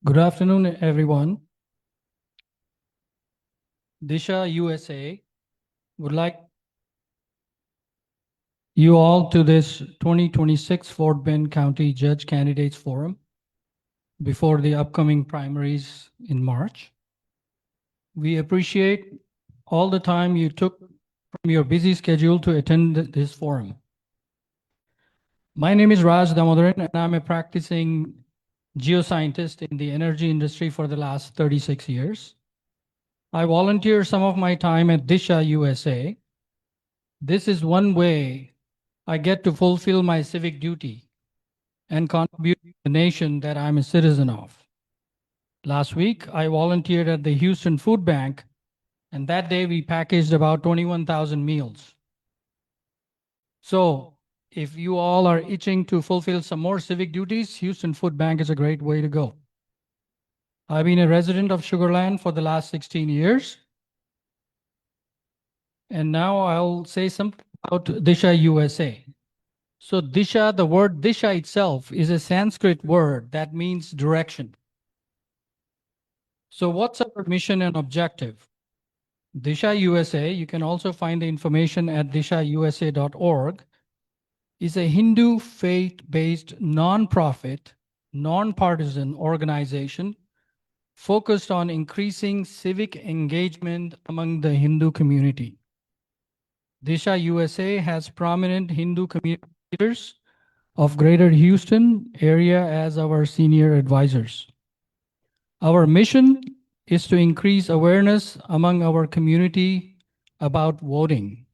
Good afternoon, everyone. Disha USA would like you all to this 2026 Fort Bend County Judge Candidates Forum before the upcoming primaries in March. We appreciate all the time you took from your busy schedule to attend this forum. My name is Raj Damodaran, and I'm a practicing geoscientist in the energy industry for the last 36 years. I volunteer some of my time at Disha USA. This is one way I get to fulfill my civic duty and contribute to the nation that I'm a citizen of. Last week, I volunteered at the Houston Food Bank, and that day we packaged about 21,000 meals. So, if you all are itching to fulfill some more civic duties, Houston Food Bank is a great way to go. I've been a resident of Sugar Land for the last 16 years. And now I'll say something about Disha USA. So Disha, the word Disha itself is a Sanskrit word that means direction. So what's our mission and objective? Disha USA, you can also find the information at dishausa.org, is a Hindu faith-based non-profit, non-partisan organization focused on increasing civic engagement among the Hindu community. Disha USA has prominent Hindu community leaders of Greater Houston area as our senior advisors. Our mission is to increase awareness among our community about voting.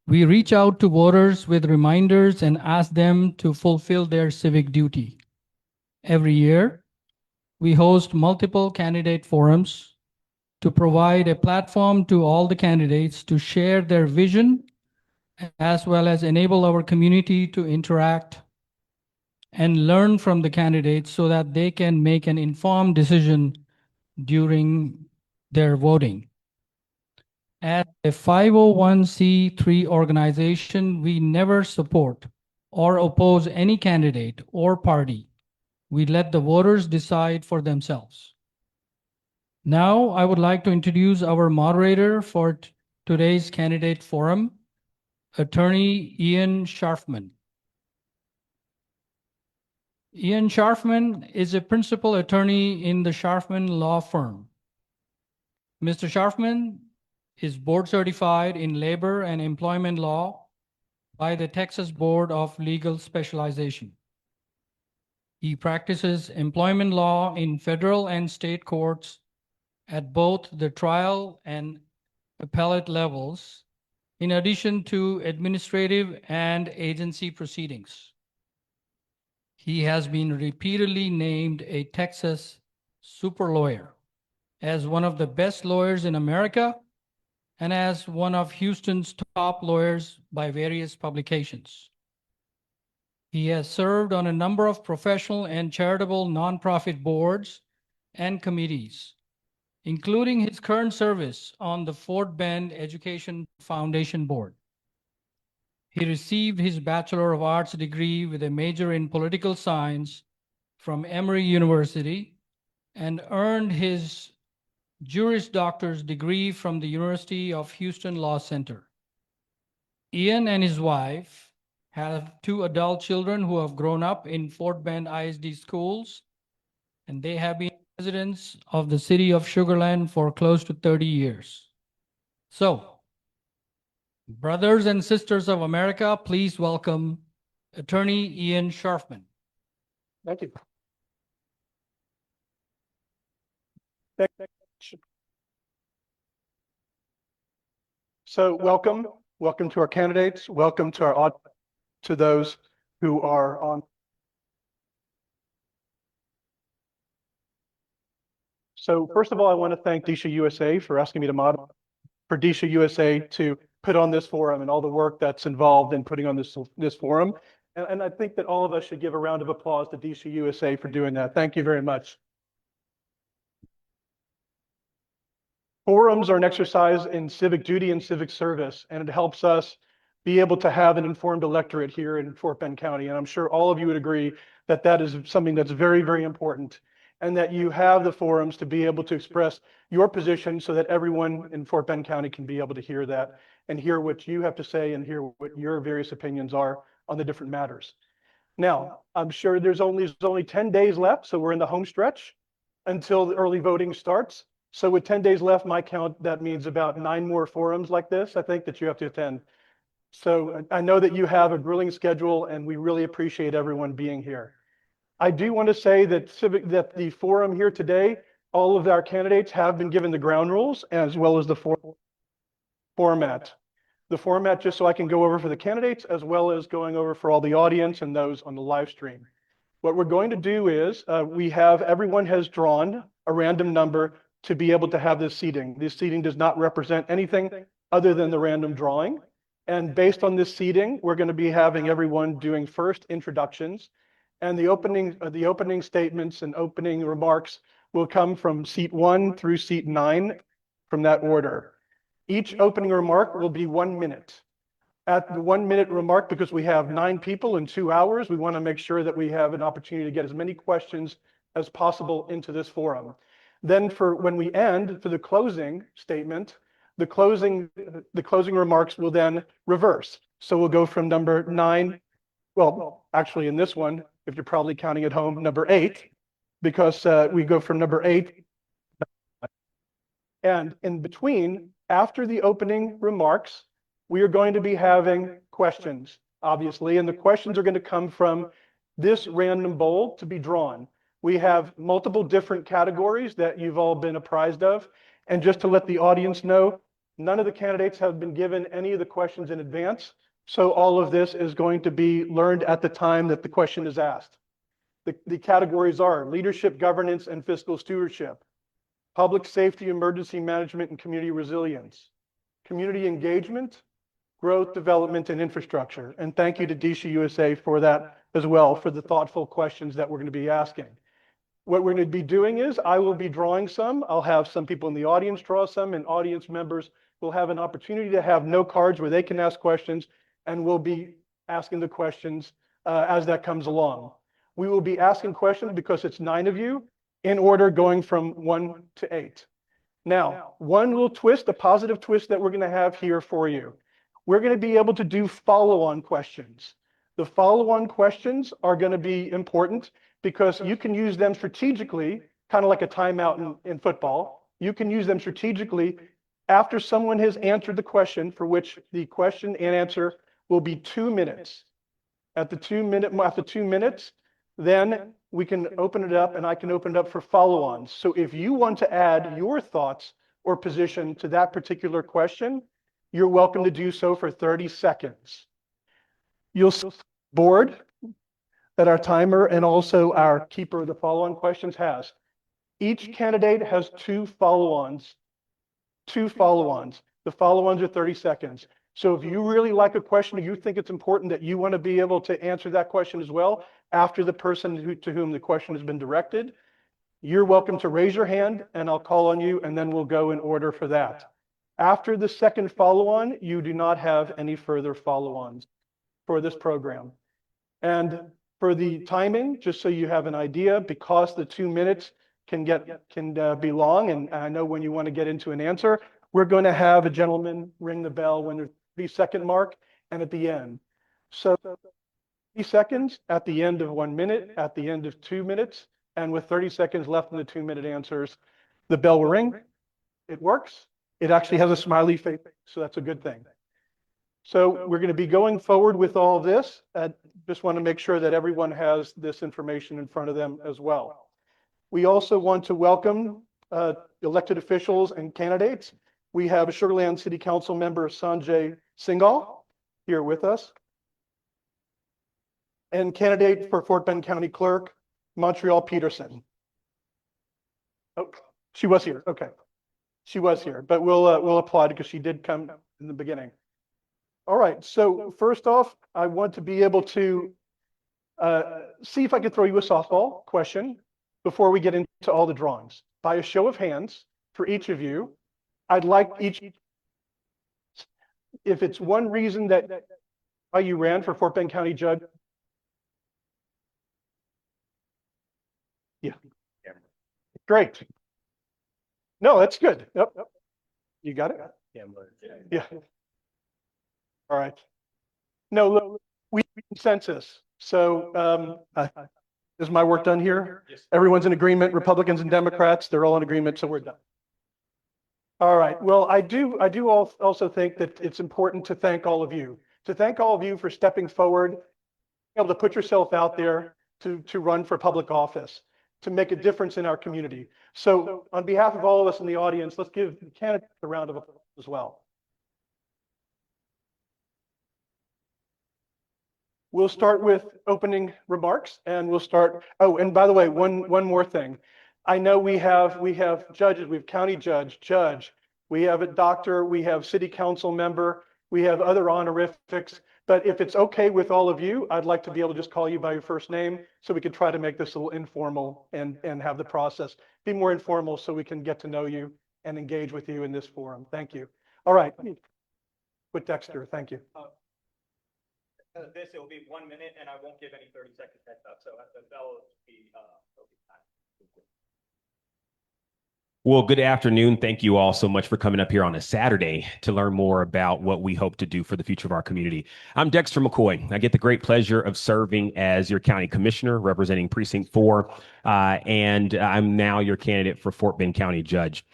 We reach out to voters with reminders and ask them to fulfill their civic duty. Every year, we host multiple candidate forums to provide a platform to all the candidates to share their vision as well as enable our community to interact and learn from the candidates so that they can make an informed decision during their voting. As a 501c3 organization, we never support or oppose any candidate or party. We let the voters decide for themselves. Now, I would like to introduce our moderator for today's candidate forum, Attorney Ian Scharfman. Ian Scharfman is a principal attorney in the Scharfman Law Firm. Mr. Scharfman is board certified in labor and employment law by the Texas Board of Legal Specialization. He practices employment law in federal and state courts at both the trial and appellate levels, in addition to administrative and agency proceedings. He has been repeatedly named a Texas super lawyer, as one of the best lawyers in America, and as one of Houston's top lawyers by various publications. He has served on a number of professional and charitable nonprofit boards and committees, including his current service on the Fort Bend Education Foundation Board. He received his Bachelor of Arts degree with a major in political science from Emory University and earned his Juris Doctor's degree from the University of Houston Law Center. Ian and his wife have 2 adult children who have grown up in Fort Bend ISD schools, and they have been residents of the city of Sugar Land for close to 30 years. So, brothers and sisters of America, please welcome Attorney Ian Scharfman. Thank you. So welcome to our candidates. Welcome to our audience, to those who are on. So first of all, I want to thank Disha USA for asking me to moderate, for Disha USA to put on this forum and all the work that's involved in putting on this forum. And I think that all of us should give a round of applause to Disha USA for doing that. Thank you very much. Forums are an exercise in civic duty and civic service, and it helps us be able to have an informed electorate here in Fort Bend County. And I'm sure all of you would agree that that is something that's very, very important. and that you have the forums to be able to express your position so that everyone in Fort Bend County can be able to hear that and hear what you have to say and hear what your various opinions are on the different matters. Now, I'm sure there's only 10 days left, so we're in the home stretch until the early voting starts. So with 10 days left, my count, that means about 9 more forums like this, I think, that you have to attend. So I know that you have a grueling schedule, and we really appreciate everyone being here. I do want to say that the forum here today, all of our candidates have been given the ground rules as well as the format. The format, just so I can go over for the candidates as well as going over for all the audience and those on the live stream. What we're going to do is everyone has drawn a random number to be able to have this seating. This seating does not represent anything other than the random drawing. And based on this seating, we're going to be having everyone doing first introductions, and the opening statements and opening remarks will come from seat 1 through seat 9 from that order. Each opening remark will be 1 minute. At the 1 minute remark, because we have 9 people in 2 hours, we want to make sure that we have an opportunity to get as many questions as possible into this forum. Then for when we end, for the closing statement, the closing remarks will then reverse. So we'll go from number 9, well, actually in this one, if you're probably counting at home, number 8, because we go from number 8. And in between, after the opening remarks, we are going to be having questions, obviously, and the questions are going to come from this random bowl to be drawn. We have multiple different categories that you've all been apprised of. And just to let the audience know, none of the candidates have been given any of the questions in advance. So all of this is going to be learned at the time that the question is asked. The categories are leadership, governance, and fiscal stewardship, public safety, emergency management, and community resilience, community engagement, growth, development, and infrastructure. And thank you to DSHA USA for that as well, for the thoughtful questions that we're going to be asking. What we're going to be doing is I will be drawing some. I'll have some people in the audience draw some, and audience members will have an opportunity to have note cards where they can ask questions, and we'll be asking the questions as that comes along. We will be asking questions because it's 9 of you in order going from 1 to 8. Now, one little twist, a positive twist that we're going to have here for you. We're going to be able to do follow-on questions. The follow-on questions are going to be important because you can use them strategically, kind of like a timeout in football. You can use them strategically after someone has answered the question, for which the question and answer will be 2 minutes. After 2 minutes, then we can open it up, and I can open it up for follow-ons. So if you want to add your thoughts or position to that particular question, you're welcome to do so for 30 seconds. You'll see the board that our timer and also our keeper of the follow-on questions has. Each candidate has 2 follow-ons. 2 follow-ons. The follow-ons are 30 seconds. So if you really like a question, or you think it's important that you want to be able to answer that question as well, after the person to whom the question has been directed, you're welcome to raise your hand and I'll call on you, and then we'll go in order for that. After the second follow-on, you do not have any further follow-ons for this program. And for the timing, just so you have an idea, because the 2 minutes can be long, and I know when you want to get into an answer, we're going to have a gentleman ring the bell when there's 3-second mark and at the end. So 30 seconds at the end of 1 minute, at the end of 2 minutes, and with 30 seconds left in the 2-minute answers, the bell will ring. It works. It actually has a smiley face, so that's a good thing. So we're going to be going forward with all this. Just want to make sure that everyone has this information in front of them as well. We also want to welcome elected officials and candidates. We have Sugar Land City Council member Sanjay Singhal here with us, and candidate for Fort Bend County Clerk, Montreal Peterson. Oh, she was here. Okay. She was here, but we'll applaud because she did come in the beginning. All right. So first off, I want to be able to see if I could throw you a softball question before we get into all the drawings. By a show of hands for each of you, I'd like if it's one reason that why you ran for Fort Bend County Judge. Yeah. Great. No, that's good. Yep. You got it? Yeah. All right. No, look, we consensus. So, is my work done here? Everyone's in agreement, Republicans and Democrats, they're all in agreement, so we're done. All right. Well, I do also think that it's important to thank all of you, for stepping forward, able to put yourself out there to run for public office, to make a difference in our community. So on behalf of all of us in the audience, let's give the candidates a round of applause as well. We'll start with opening remarks and we'll start. Oh, and by the way, one more thing. I know we have judges, we have county judge, we have a doctor, we have city council member, we have other honorifics. But if it's okay with all of you, I'd like to be able to just call you by your first name so we can try to make this a little informal and have the process be more informal so we can get to know you and engage with you in this forum. Thank you. All right. With Dexter, thank you. It will be 1 minute and I won't give any 30-second heads up. So the bell will be time. Well, good afternoon. Thank you all so much for coming up here on a Saturday to learn more about what we hope to do for the future of our community. I'm Dexter McCoy. I get the great pleasure of serving as your county commissioner representing Precinct 4, and I'm now your candidate for Fort Bend County Judge.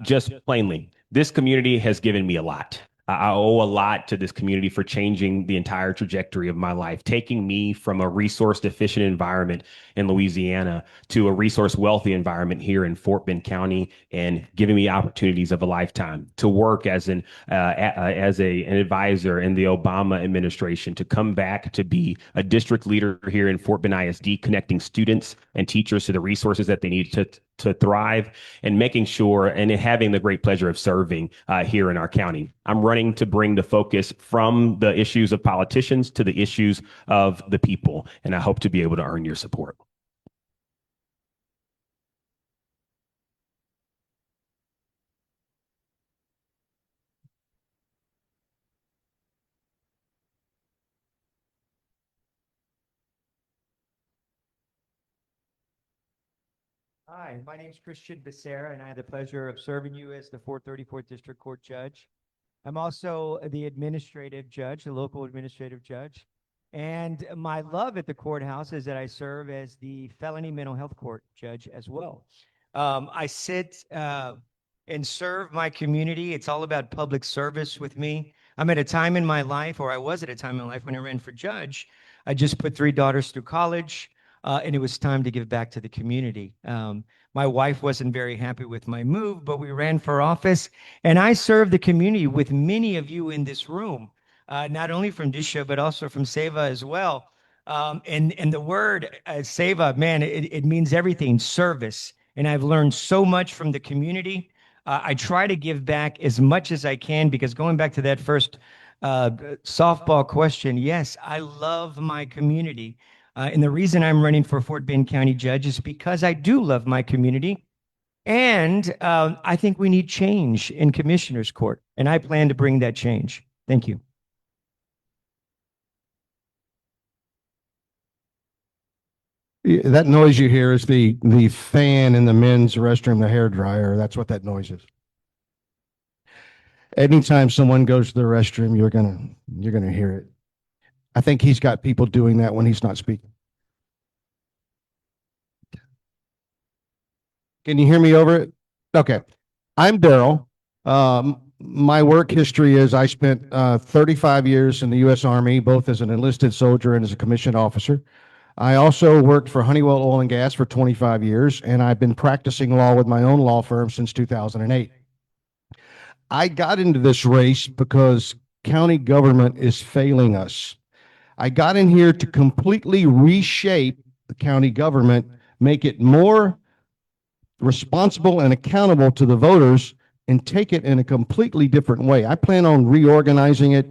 Just plainly, this community has given me a lot. I owe a lot to this community for changing the entire trajectory of my life, taking me from a resource deficient environment in Louisiana to a resource wealthy environment here in Fort Bend County and giving me opportunities of a lifetime to work as an advisor in the Obama administration, to come back to be a district leader here in Fort Bend ISD, connecting students and teachers to the resources that they need to thrive, and making sure and having the great pleasure of serving here in our county. I'm running to bring the focus from the issues of politicians to the issues of the people, and I hope to be able to earn your support. Hi, my name is Christian Becerra, and I have the pleasure of serving you as the 434th District Court Judge. I'm also the administrative judge, the local administrative judge. And my love at the courthouse is that I serve as the felony mental health court judge as well. I sit and serve my community. It's all about public service with me. I'm at a time in my life, or I was at a time in my life when I ran for judge. I just put 3 daughters through college. And it was time to give back to the community. My wife wasn't very happy with my move, but we ran for office, and I served the community with many of you in this room, not only from Disha, but also from Seva as well. And the word Seva, man, it means everything, service. And I've learned so much from the community. I try to give back as much as I can, because going back to that first softball question, yes, I love my community. And the reason I'm running for Fort Bend County Judge is because I do love my community. And I think we need change in Commissioner's Court. And I plan to bring that change. Thank you. That noise you hear is the fan in the men's restroom, the hair dryer. That's what that noise is. Anytime someone goes to the restroom, you're gonna hear it. I think he's got people doing that when he's not speaking. Can you hear me over it? Okay. I'm Daryl. My work history is I spent 35 years in the U.S. Army, both as an enlisted soldier and as a commissioned officer. I also worked for Honeywell Oil and Gas for 25 years, and I've been practicing law with my own law firm since 2008. I got into this race because county government is failing us. I got in here to completely reshape the county government, make it more responsible and accountable to the voters, and take it in a completely different way. I plan on reorganizing it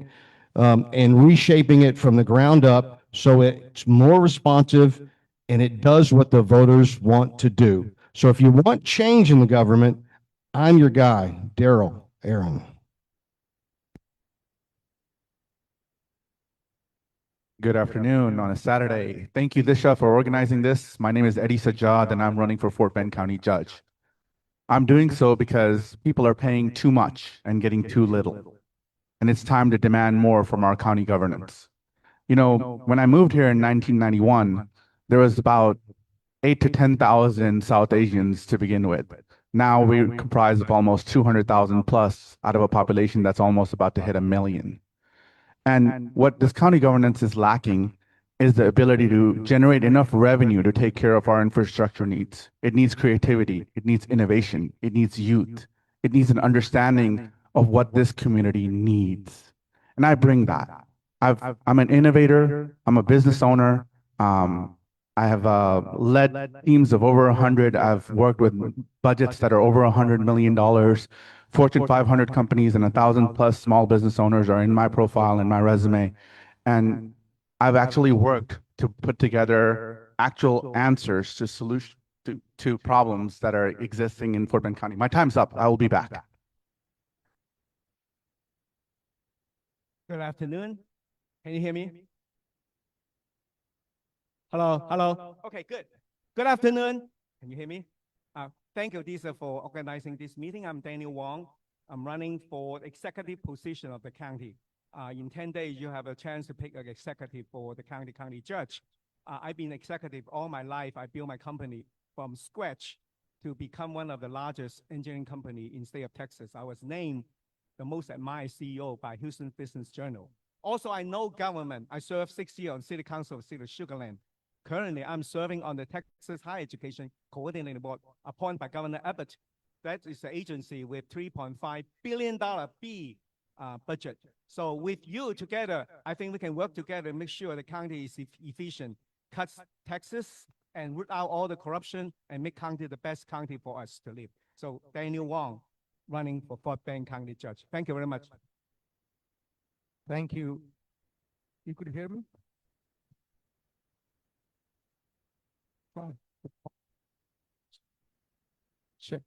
and reshaping it from the ground up so it's more responsive and it does what the voters want to do. So if you want change in the government, I'm your guy, Daryl Aaron. Good afternoon on a Saturday. Thank you, Disha, for organizing this. My name is Eddie Sajjad, and I'm running for Fort Bend County Judge. I'm doing so because people are paying too much and getting too little. And it's time to demand more from our county governance. You know, when I moved here in 1991, there was about 8 to 10,000 South Asians to begin with. Now we comprise of almost 200,000 plus out of a population that's almost about to hit 1 million. And what this county governance is lacking is the ability to generate enough revenue to take care of our infrastructure needs. It needs creativity, it needs innovation, it needs youth, it needs an understanding of what this community needs. And I bring that. I'm an innovator, I'm a business owner. I have led teams of over 100. I've worked with budgets that are over $100 million. Fortune 500 companies and 1,000 plus small business owners are in my profile and my resume. And I've actually worked to put together actual answers to solution to problems that are existing in Fort Bend County. My time's up. I will be back. Good afternoon. Can you hear me? Hello, hello. Okay, good. Good afternoon. Can you hear me? Thank you, Lisa, for organizing this meeting. I'm Daniel Wong. I'm running for executive position of the county. In 10 days, you have a chance to pick an executive for the county judge. I've been executive all my life. I built my company from scratch to become one of the largest engineering company in the state of Texas. I was named the most admired CEO by Houston Business Journal. Also, I know government. I served 6 years on City Council of City of Sugar Land. Currently, I'm serving on the Texas Higher Education Coordinating Board appointed by Governor Abbott. That is an agency with $3.5 billion budget. So with you together, I think we can work together and make sure the county is efficient, cuts taxes, and root out all the corruption and make county the best county for us to live. So Daniel Wong, running for Fort Bend County Judge. Thank you very much. Thank you. You could hear me? Fine. Check,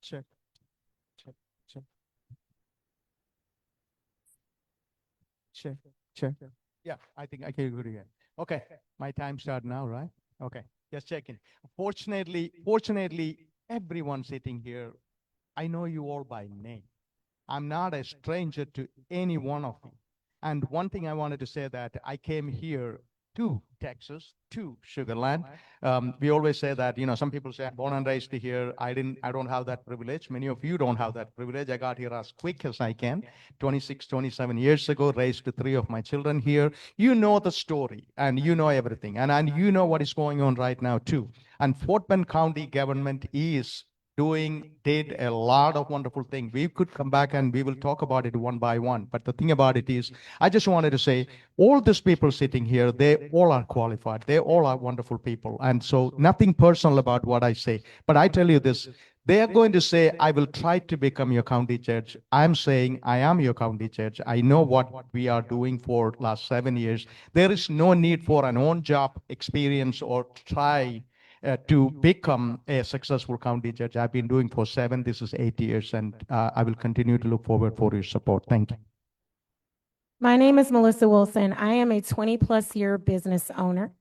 check, check, check. Check, check. Yeah, I think I can go again. Okay, my time start now, right? Okay, just checking. Fortunately, everyone sitting here, I know you all by name. I'm not a stranger to any one of you. And one thing I wanted to say that I came here to Texas, to Sugar Land. We always say that, you know, some people say I'm born and raised here. I don't have that privilege. Many of you don't have that privilege. I got here as quick as I can. 26, 27 years ago, raised 3 of my children here. You know the story and you know everything. And you know what is going on right now too. And Fort Bend County government did a lot of wonderful things. We could come back and we will talk about it one by one. But the thing about it is, I just wanted to say, all these people sitting here, they all are qualified. They all are wonderful people. And so nothing personal about what I say. But I tell you this, they are going to say, I will try to become your county judge. I'm saying, I am your county judge. I know what we are doing for last 7 years. There is no need for an on-job experience or try to become a successful county judge. I've been doing for 7, this is 8 years, and I will continue to look forward for your support. Thank you. My name is Melissa Wilson. I am a 20-plus year business owner.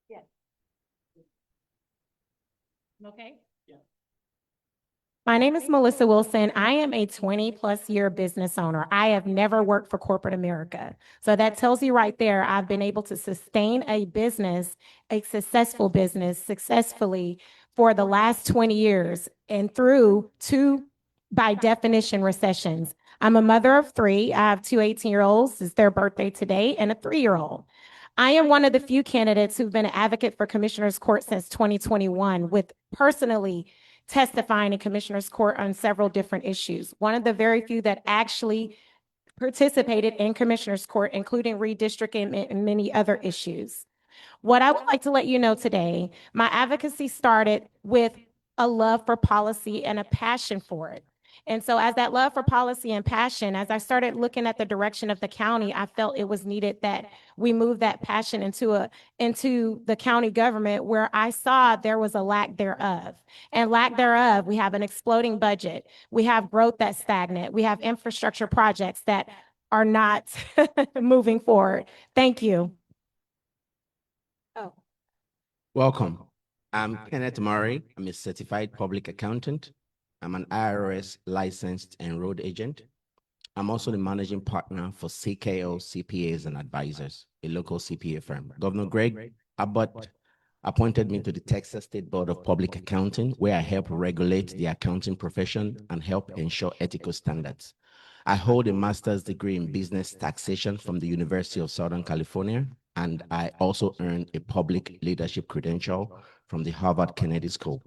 Yes. Okay. My name is Melissa Wilson. I am a 20-plus year business owner. I have never worked for corporate America. So that tells you right there, I've been able to sustain a business, a successful business, successfully for the last 20 years and through 2, by definition, recessions. I'm a mother of 3. I have 2 18-year-olds. It's their birthday today, and a 3-year-old. I am one of the few candidates who've been an advocate for Commissioner's Court since 2021, with personally testifying in Commissioner's Court on several different issues. One of the very few that actually participated in Commissioner's Court, including redistricting and many other issues. What I would like to let you know today, my advocacy started with a love for policy and a passion for it. And so as that love for policy and passion, as I started looking at the direction of the county, I felt it was needed that we move that passion into the county government where I saw there was a lack thereof. And lack thereof, we have an exploding budget. We have growth that's stagnant. We have infrastructure projects that are not moving forward. Thank you. Oh. Welcome. I'm Kenneth Murray. I'm a certified public accountant. I'm an IRS licensed enrolled agent. I'm also the managing partner for CKO CPAs and Advisors, a local CPA firm. Governor Greg Abbott appointed me to the Texas State Board of Public Accounting, where I help regulate the accounting profession and help ensure ethical standards. I hold a master's degree in business taxation from the University of Southern California, and I also earned a public leadership credential from the Harvard Kennedy School.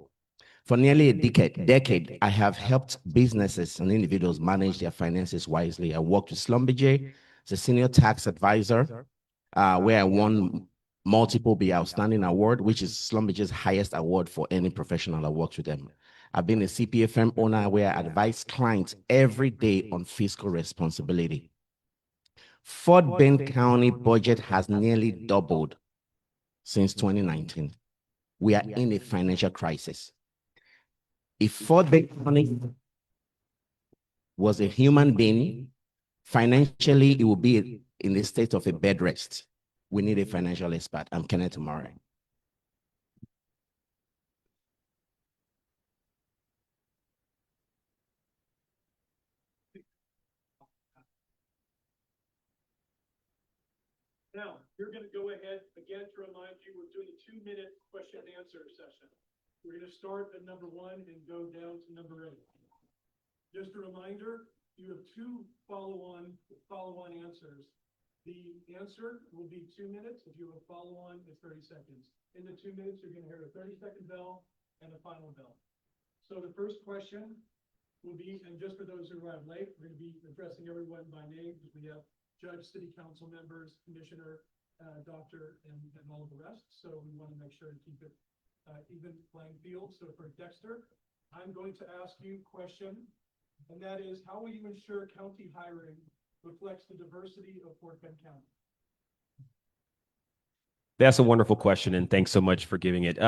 For nearly a decade, I have helped businesses and individuals manage their finances wisely. I worked with Schlumberger as a senior tax advisor, where I won multiple Be Outstanding Award, which is Schlumberger's highest award for any professional that works with them. I've been a CPA firm owner where I advise clients every day on fiscal responsibility. Fort Bend County budget has nearly doubled since 2019. We are in a financial crisis. If Fort Bend County was a human being, financially, it would be in the state of a bed rest. We need a financial expert. I'm Kenneth Murray. Now, you're going to go ahead again to remind you, we're doing a 2-minute question and answer session. We're going to start at number 1 and go down to number 8. Just a reminder, you have 2 follow-on answers. The answer will be 2 minutes. If you have a follow-on, it's 30 seconds. In the 2 minutes, you're going to hear a 30-second bell and a final bell. So the first question will be, and just for those who arrived late, we're going to be addressing everyone by name because we have judge, city council members, commissioner, doctor, and all of the rest. So we want to make sure to keep it even playing field. So for Dexter, I'm going to ask you a question, and that is, how will you ensure county hiring reflects the diversity of Fort Bend County? That's a wonderful question, and thanks so much for giving it.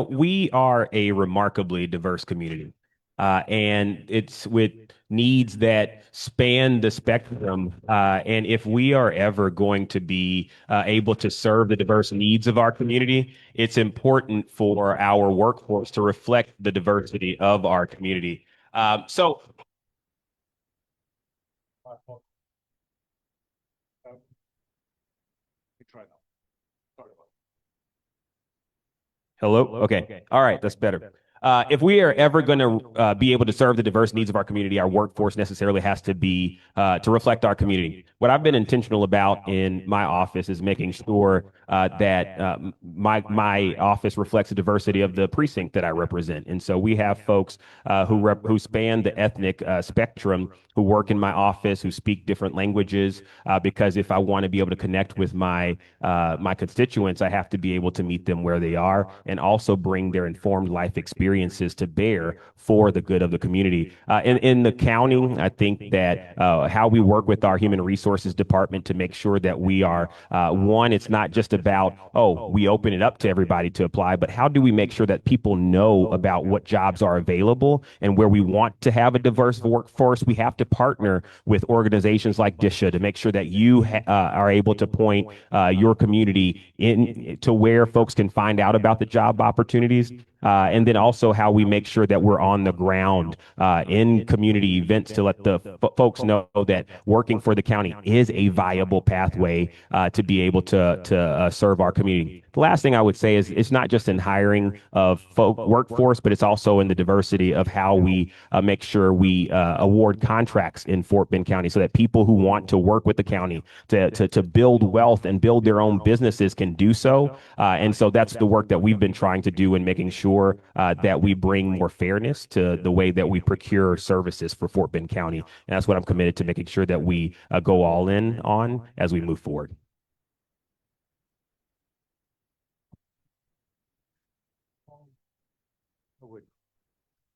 We are a remarkably diverse community, and it's with needs that span the spectrum. And if we are ever going to be able to serve the diverse needs of our community, it's important for our workforce to reflect the diversity of our community. Hello? Okay. All right. That's better. If we are ever going to be able to serve the diverse needs of our community, our workforce necessarily has to be to reflect our community. What I've been intentional about in my office is making sure that my office reflects the diversity of the precinct that I represent. And so we have folks who span the ethnic spectrum who work in my office, who speak different languages, because if I want to be able to connect with my constituents, I have to be able to meet them where they are and also bring their informed life experiences to bear for the good of the community. In the county, I think that how we work with our human resources department to make sure that we are, one, it's not just about, we open it up to everybody to apply, but how do we make sure that people know about what jobs are available and where we want to have a diverse workforce? We have to partner with organizations like DSHA to make sure that you are able to point your community to where folks can find out about the job opportunities. And then also how we make sure that we're on the ground in community events to let the folks know that working for the county is a viable pathway to be able to serve our community. The last thing I would say is it's not just in hiring of workforce, but it's also in the diversity of how we make sure we award contracts in Fort Bend County so that people who want to work with the county to build wealth and build their own businesses can do so. And so that's the work that we've been trying to do in making sure that we bring more fairness to the way that we procure services for Fort Bend County. And that's what I'm committed to making sure that we go all in on as we move forward.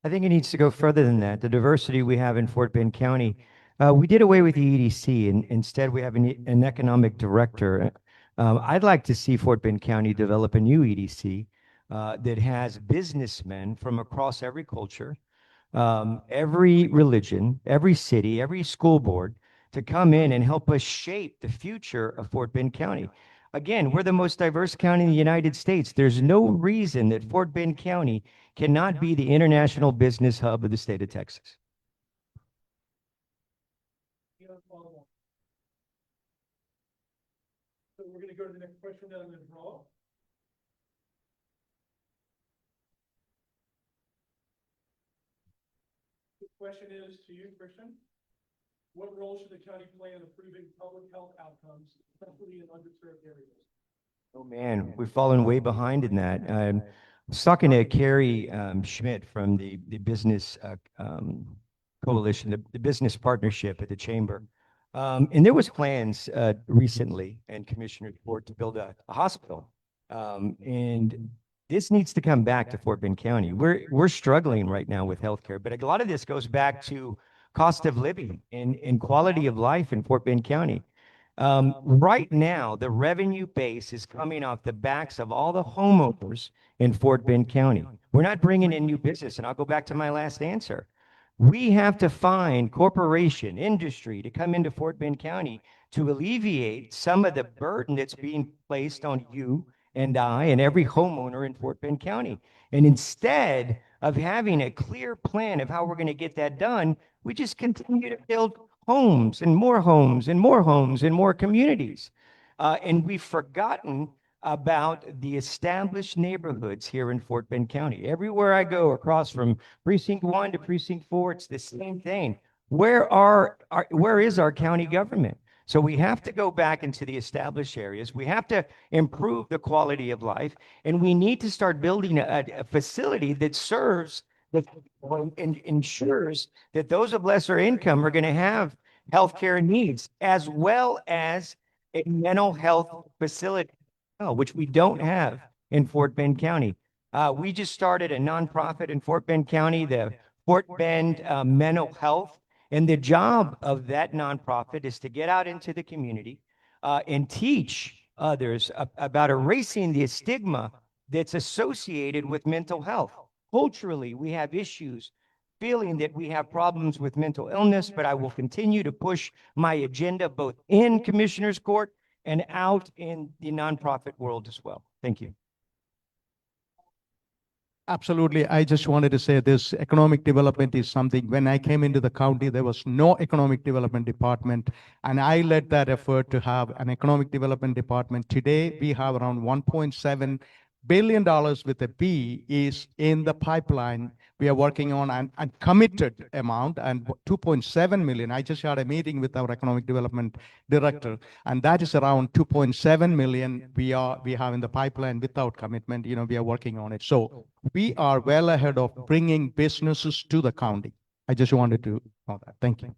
I think it needs to go further than that. The diversity we have in Fort Bend County, we did away with the EDC and instead we have an economic director. I'd like to see Fort Bend County develop a new EDC that has businessmen from across every culture, every religion, every city, every school board to come in and help us shape the future of Fort Bend County. Again, we're the most diverse county in the United States. There's no reason that Fort Bend County cannot be the international business hub of the state of Texas. So we're going to go to the next question that I'm going to draw. The question is to you, Christian. What role should the county play in improving public health outcomes, especially in underserved areas? Oh man, we've fallen way behind in that. I was talking to Carrie Schmidt from the business coalition, the business partnership at the chamber. And there was plans recently and Commissioner's Court to build a hospital. And this needs to come back to Fort Bend County. We're struggling right now with healthcare, but a lot of this goes back to cost of living and quality of life in Fort Bend County. Right now, the revenue base is coming off the backs of all the homeowners in Fort Bend County. We're not bringing in new business, and I'll go back to my last answer. We have to find corporation, industry to come into Fort Bend County to alleviate some of the burden that's being placed on you and I and every homeowner in Fort Bend County. And instead of having a clear plan of how we're going to get that done, we just continue to build homes and more homes and more homes and more communities. And we've forgotten about the established neighborhoods here in Fort Bend County. Everywhere I go across from precinct 1 to precinct 4, it's the same thing. Where is our county government? So we have to go back into the established areas. We have to improve the quality of life, and we need to start building a facility that serves and ensures that those of lesser income are going to have healthcare needs, as well as a mental health facility, which we don't have in Fort Bend County. We just started a nonprofit in Fort Bend County, the Fort Bend Mental Health. And the job of that nonprofit is to get out into the community and teach others about erasing the stigma that's associated with mental health. Culturally, we have issues, feeling that we have problems with mental illness, but I will continue to push my agenda both in Commissioner's Court and out in the nonprofit world as well. Thank you. Absolutely. I just wanted to say this economic development is something, when I came into the county, there was no economic development department. And I led that effort to have an economic development department. Today, we have around $1.7 billion with a B is in the pipeline. We are working on an committed amount and 2.7 million. I just had a meeting with our economic development director, and that is around 2.7 million we have in the pipeline without commitment. We are working on it. So we are well ahead of bringing businesses to the county. I just wanted to know that. Thank you.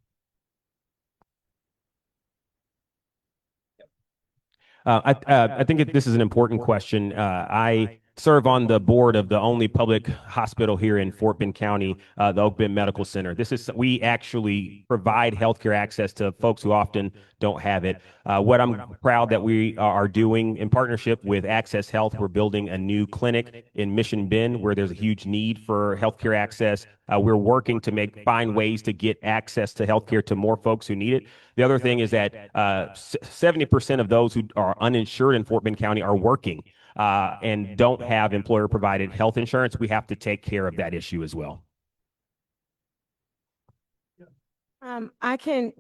I think this is an important question. I serve on the board of the only public hospital here in Fort Bend County, the Oak Bend Medical Center. We actually provide healthcare access to folks who often don't have it. What I'm proud that we are doing in partnership with Access Health, we're building a new clinic in Mission Bend where there's a huge need for healthcare access. We're working to find ways to get access to healthcare to more folks who need it. The other thing is that 70% of those who are uninsured in Fort Bend County are working and don't have employer-provided health insurance. We have to take care of that issue as well. I can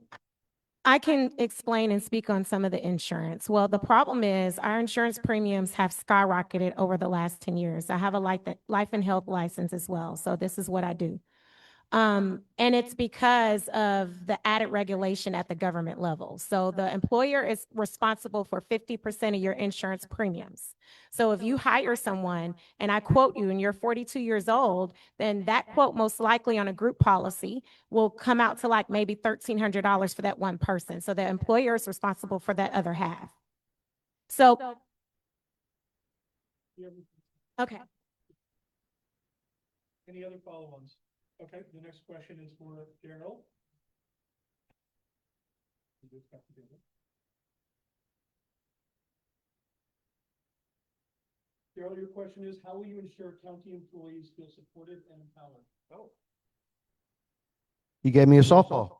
explain and speak on some of the insurance. Well, the problem is our insurance premiums have skyrocketed over the last 10 years. I have a life and health license as well. So this is what I do. And it's because of the added regulation at the government level. So the employer is responsible for 50% of your insurance premiums. So if you hire someone and I quote you and you're 42 years old, then that quote most likely on a group policy will come out to like maybe $1,300 for that one person. So the employer is responsible for that other half. So, okay. Any other follow-ons? Okay, the next question is for Daryl. Daryl, your question is, how will you ensure county employees feel supported and empowered? Oh. You gave me a softball.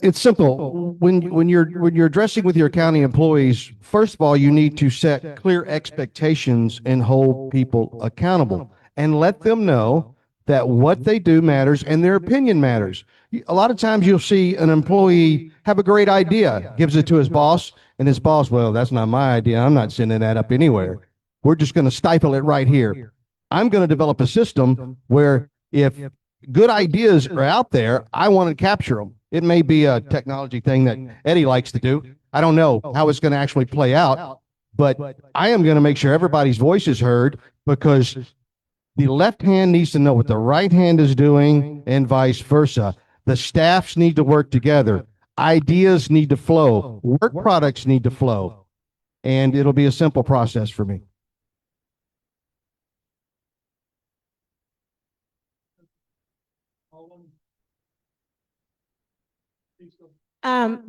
It's simple. When you're addressing with your county employees, first of all, you need to set clear expectations and hold people accountable and let them know that what they do matters and their opinion matters. A lot of times you'll see an employee have a great idea, gives it to his boss, and his boss, well, that's not my idea. I'm not sending that up anywhere. We're just going to stifle it right here. I'm going to develop a system where if good ideas are out there, I want to capture them. It may be a technology thing that Eddie likes to do. I don't know how it's going to actually play out, but I am going to make sure everybody's voice is heard, because the left hand needs to know what the right hand is doing and vice versa. The staffs need to work together. Ideas need to flow. Work products need to flow. And it'll be a simple process for me.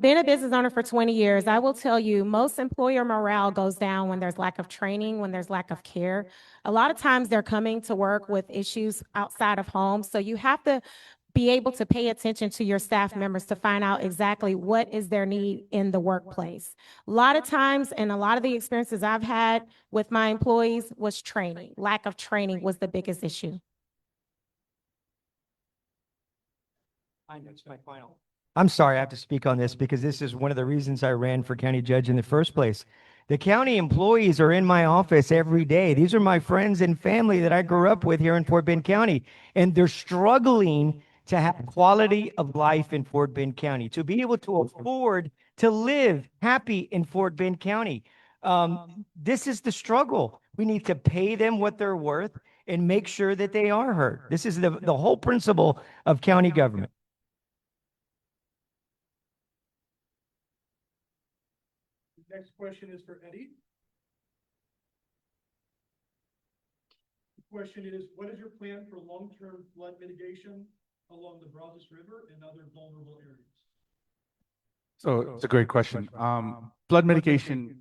Being a business owner for 20 years, I will tell you, most employer morale goes down when there's lack of training, when there's lack of care. A lot of times they're coming to work with issues outside of home. So you have to be able to pay attention to your staff members to find out exactly what is their need in the workplace. A lot of times, and a lot of the experiences I've had with my employees was training. Lack of training was the biggest issue. I know it's my final. I'm sorry, I have to speak on this because this is one of the reasons I ran for county judge in the first place. The county employees are in my office every day. These are my friends and family that I grew up with here in Fort Bend County, and they're struggling to have quality of life in Fort Bend County, to be able to afford to live happy in Fort Bend County. This is the struggle. We need to pay them what they're worth and make sure that they are heard. This is the whole principle of county government. Next question is for Eddie. The question is, what is your plan for long-term flood mitigation along the Brazos River and other vulnerable areas? So it's a great question. Flood mitigation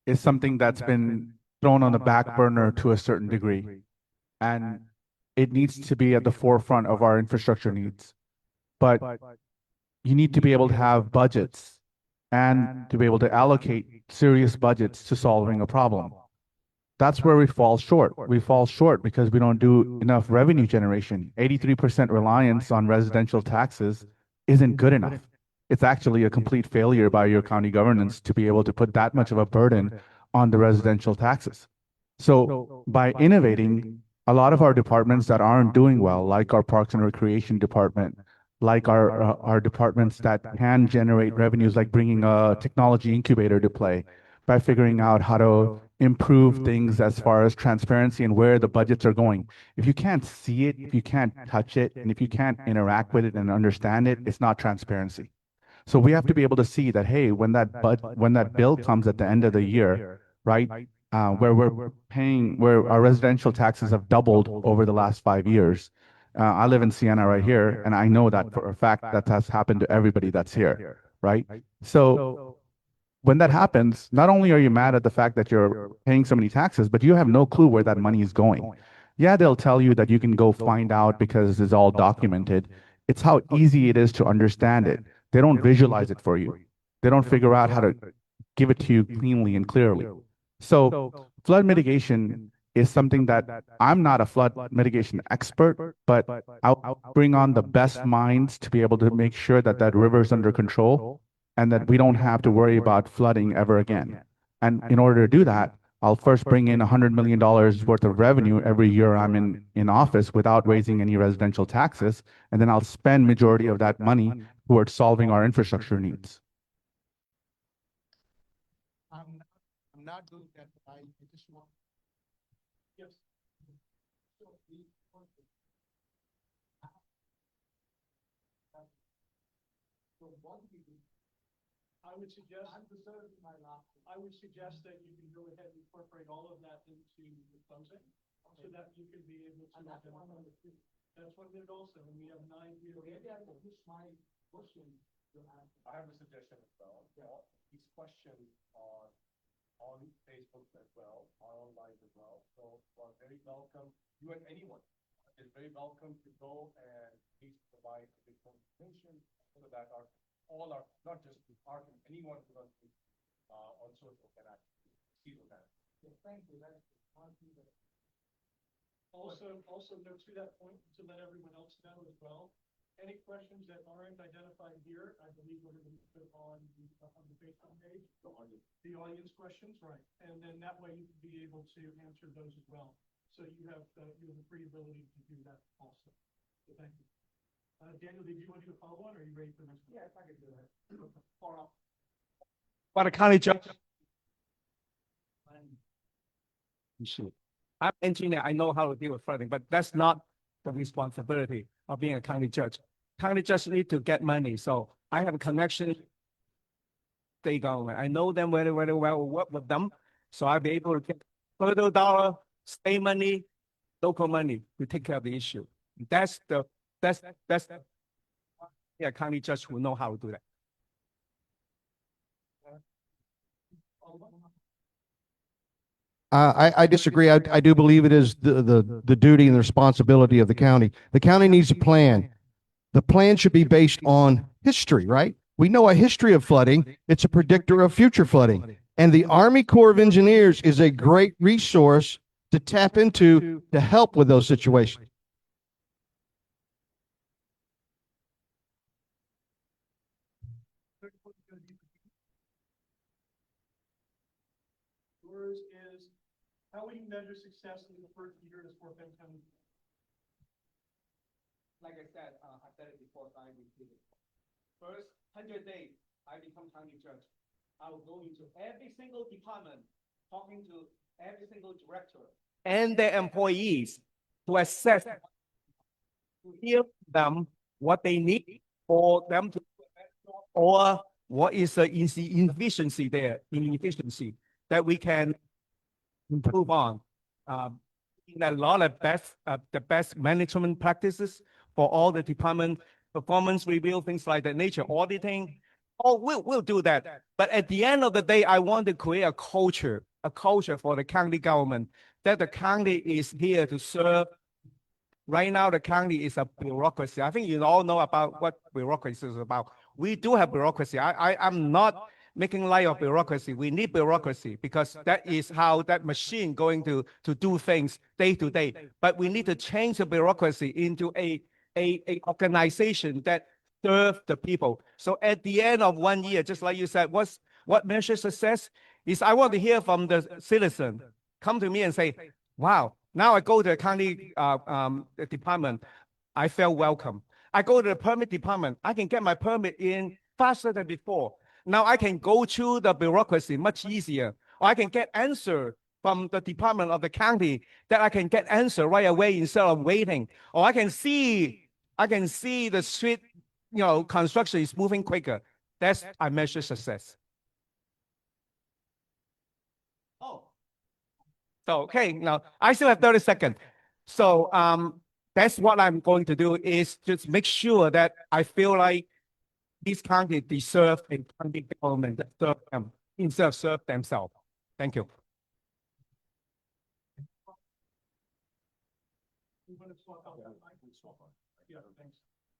is something that's been thrown on the back burner to a certain degree. And it needs to be at the forefront of our infrastructure needs. But you need to be able to have budgets and to be able to allocate serious budgets to solving a problem. That's where we fall short. We fall short because we don't do enough revenue generation. 83% reliance on residential taxes isn't good enough. It's actually a complete failure by your county governance to be able to put that much of a burden on the residential taxes. So by innovating, a lot of our departments that aren't doing well, like our Parks and Recreation department, like our departments that can generate revenues, like bringing a technology incubator to play, by figuring out how to improve things as far as transparency and where the budgets are going. If you can't see it, if you can't touch it, and if you can't interact with it and understand it, it's not transparency. So we have to be able to see that, hey, when that bill comes at the end of the year, right, where where our residential taxes have doubled over the last 5 years. I live in Siena right here, and I know that for a fact that has happened to everybody that's here, right? So when that happens, not only are you mad at the fact that you're paying so many taxes, but you have no clue where that money is going. Yeah, they'll tell you that you can go find out because it's all documented. It's how easy it is to understand it. They don't visualize it for you. They don't figure out how to give it to you cleanly and clearly. So flood mitigation is something that I'm not a flood mitigation expert, but I'll bring on the best minds to be able to make sure that that river is under control and that we don't have to worry about flooding ever again. And in order to do that, I'll first bring in $100 million worth of revenue every year I'm in office without raising any residential taxes. And then I'll spend majority of that money towards solving our infrastructure needs. I'm not doing that. I just want. Yes. I would suggest that you can go ahead and incorporate all of that into the closing so that you can be able to. That's 1 minute also, and we have 9 here. I have a suggestion as well. These questions are on Facebook as well, are online as well. So you are very welcome, you and anyone is very welcome to go and please provide additional information so that all our, not just our, anyone who wants to, on social can actually see those answers. Thank you. Also note to that point, to let everyone else know as well, any questions that aren't identified here, I believe we're going to put on the Facebook page. The audience questions, right? And then that way you can be able to answer those as well. So you have the free ability to do that also. So thank you. Daniel, did you want to do a follow on, or are you ready for this? Yes, I can do that. Far up. But the county judge. I'm engineer, I know how to deal with flooding, but that's not the responsibility of being a county judge. County judge need to get money, so I have a connection. State government, I know them very, very well, work with them, so I'll be able to get federal dollar, state money, local money to take care of the issue. That's yeah, county judge will know how to do that. I disagree. I do believe it is the duty and the responsibility of the county. The county needs a plan. The plan should be based on history, right? We know a history of flooding. It's a predictor of future flooding. And the Army Corps of Engineers is a great resource to tap into to help with those situations. Yours is, how will you measure success in the first year as Fort Bend County? Like I said, I said it before, so I repeat it. First 100 days, I become county judge. I will go into every single department, talking to every single director and their employees to assess, to hear them what they need for them to, or what is the inefficiency there, inefficiency that we can improve on. A lot of the best management practices for all the department, performance review, things like that, nature auditing. Oh, we'll do that. But at the end of the day, I want to create a culture for the county government, that the county is here to serve. Right now, the county is a bureaucracy. I think you all know about what bureaucracy is about. We do have bureaucracy. I'm not making light of bureaucracy. We need bureaucracy because that is how that machine going to do things day to day. But we need to change the bureaucracy into a organization that serve the people. So at the end of 1 year, just like you said, what measures success is, I want to hear from the citizen come to me and say, wow, now I go to the county department, I feel welcome. I go to the permit department, I can get my permit in faster than before. Now I can go through the bureaucracy much easier. Or I can get answer from the department of the county that I can get answer right away instead of waiting. Or I can see the street, construction is moving quicker. That's I measure success. Oh. So, okay, now I still have 30 seconds. So that's what I'm going to do, is just make sure that I feel like these counties deserve a county government that serve them instead of serve themselves. Thank you.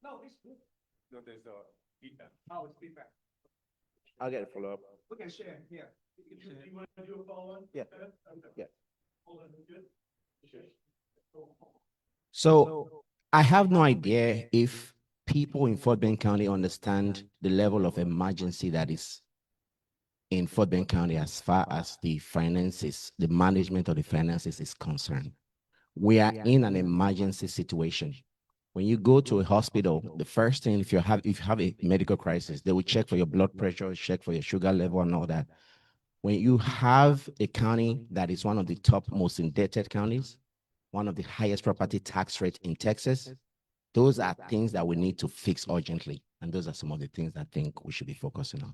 No, it's good. No, there's a feedback. Oh, it's feedback. I'll get a follow-up. We can share here. You want to do a follow on? Yeah. Okay. Yeah. Hold on, good. Sure. So I have no idea if people in Fort Bend County understand the level of emergency that is in Fort Bend County as far as the finances, the management of the finances is concerned. We are in an emergency situation. When you go to a hospital, the first thing, if you have a medical crisis, they will check for your blood pressure, check for your sugar level and all that. When you have a county that is one of the top most indebted counties, one of the highest property tax rates in Texas, those are things that we need to fix urgently. And those are some of the things that I think we should be focusing on.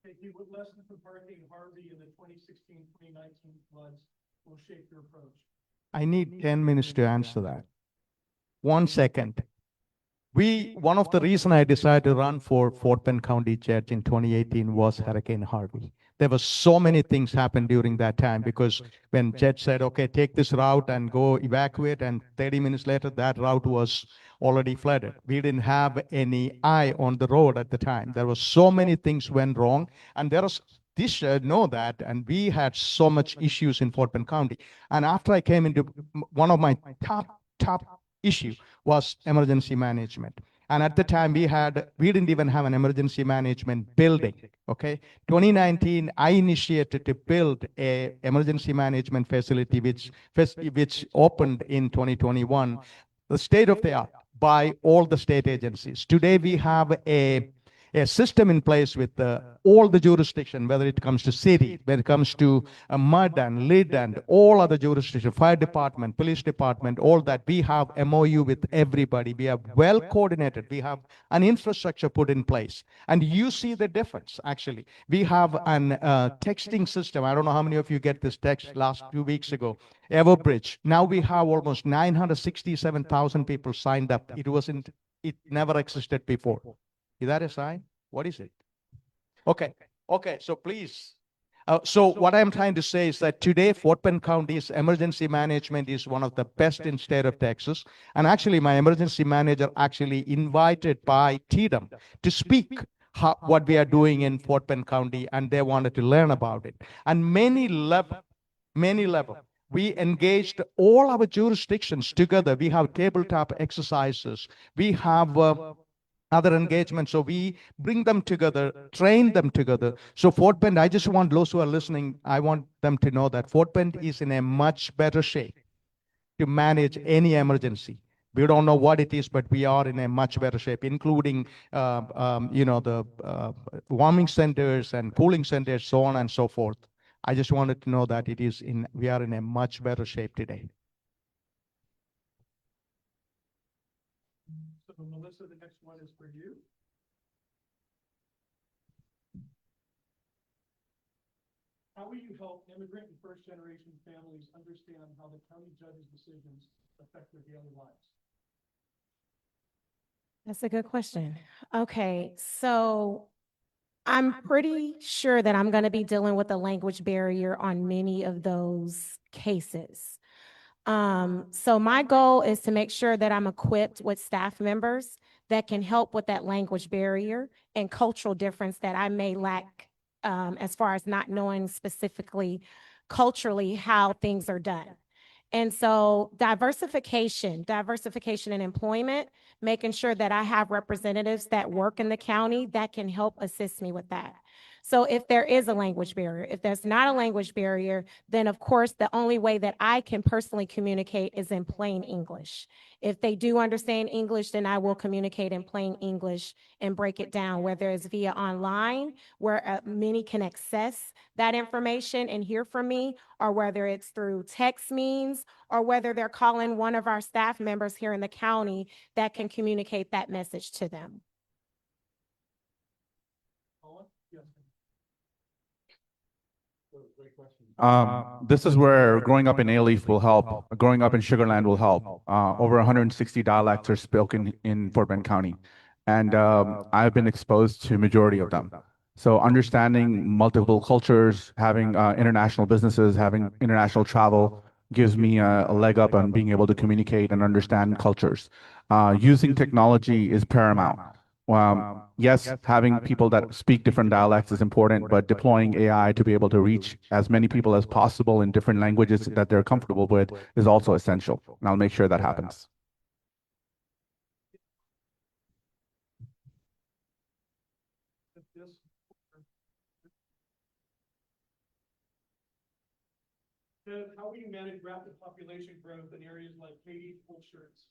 Taking what lessons from Hurricane Harvey and the 2016-2019 floods will shape your approach? I need 10 minutes to answer that. 1 second. One of the reason I decided to run for Fort Bend County Judge in 2018 was Hurricane Harvey. There were so many things happened during that time because when judge said, okay, take this route and go evacuate, and 30 minutes later, that route was already flooded. We didn't have any eye on the road at the time. There were so many things went wrong, and there was this know that, and we had so much issues in Fort Bend County. And after I came into one of my top issue was emergency management. And at the time we didn't even have an emergency management building. Okay. 2019, I initiated to build a emergency management facility, which opened in 2021, the state of the art by all the state agencies. Today we have a system in place with all the jurisdiction, whether it comes to city, when it comes to mud and lid and all other jurisdiction, fire department, police department, all that. We have MOU with everybody. We are well coordinated. We have an infrastructure put in place. And you see the difference, actually. We have an texting system. I don't know how many of you get this text last 2 weeks ago. Everbridge. Now we have almost 967,000 people signed up. It never existed before. Is that a sign? What is it? Okay. So please. So what I'm trying to say is that today, Fort Bend County's emergency management is one of the best in state of Texas. And actually, my emergency manager actually invited by TDM to speak what we are doing in Fort Bend County, and they wanted to learn about it. And many level. We engaged all our jurisdictions together. We have tabletop exercises. We have other engagements. So we bring them together, train them together. So Fort Bend, I just want those who are listening, I want them to know that Fort Bend is in a much better shape to manage any emergency. We don't know what it is, but we are in a much better shape, including, the warming centers and cooling centers, so on and so forth. I just wanted to know that we are in a much better shape today. So Melissa, the next one is for you. How will you help immigrant and first-generation families understand how the county judge's decisions affect their daily lives? That's a good question. Okay, so I'm pretty sure that I'm going to be dealing with a language barrier on many of those cases. So my goal is to make sure that I'm equipped with staff members that can help with that language barrier and cultural difference that I may lack as far as not knowing specifically culturally how things are done. And so diversification in employment, making sure that I have representatives that work in the county that can help assist me with that. So if there is a language barrier, if there's not a language barrier, then of course, the only way that I can personally communicate is in plain English. If they do understand English, then I will communicate in plain English and break it down, whether it's via online, where many can access that information and hear from me, or whether it's through text means, or whether they're calling one of our staff members here in the county that can communicate that message to them. This is where growing up in A-Leaf will help. Growing up in Sugar Land will help. Over 160 dialects are spoken in Fort Bend County. And I've been exposed to majority of them. So understanding multiple cultures, having international businesses, having international travel gives me a leg up on being able to communicate and understand cultures. Using technology is paramount. Yes, having people that speak different dialects is important, but deploying AI to be able to reach as many people as possible in different languages that they're comfortable with is also essential. And I'll make sure that happens. How will you manage rapid population growth in areas like Haiti, Fort Shirts?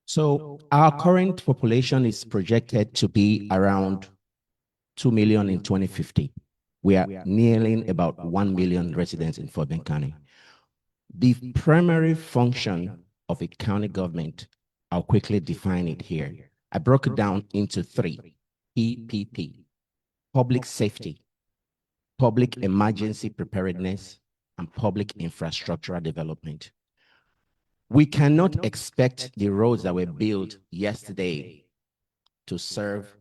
So our current population is projected to be around 2 million in 2050. We are nearing about 1 million residents in Fort Bend County. The primary function of a county government, I'll quickly define it here. I broke it down into 3, PPP. public safety, public emergency preparedness, and public infrastructural development. We cannot expect the roads that were built yesterday to serve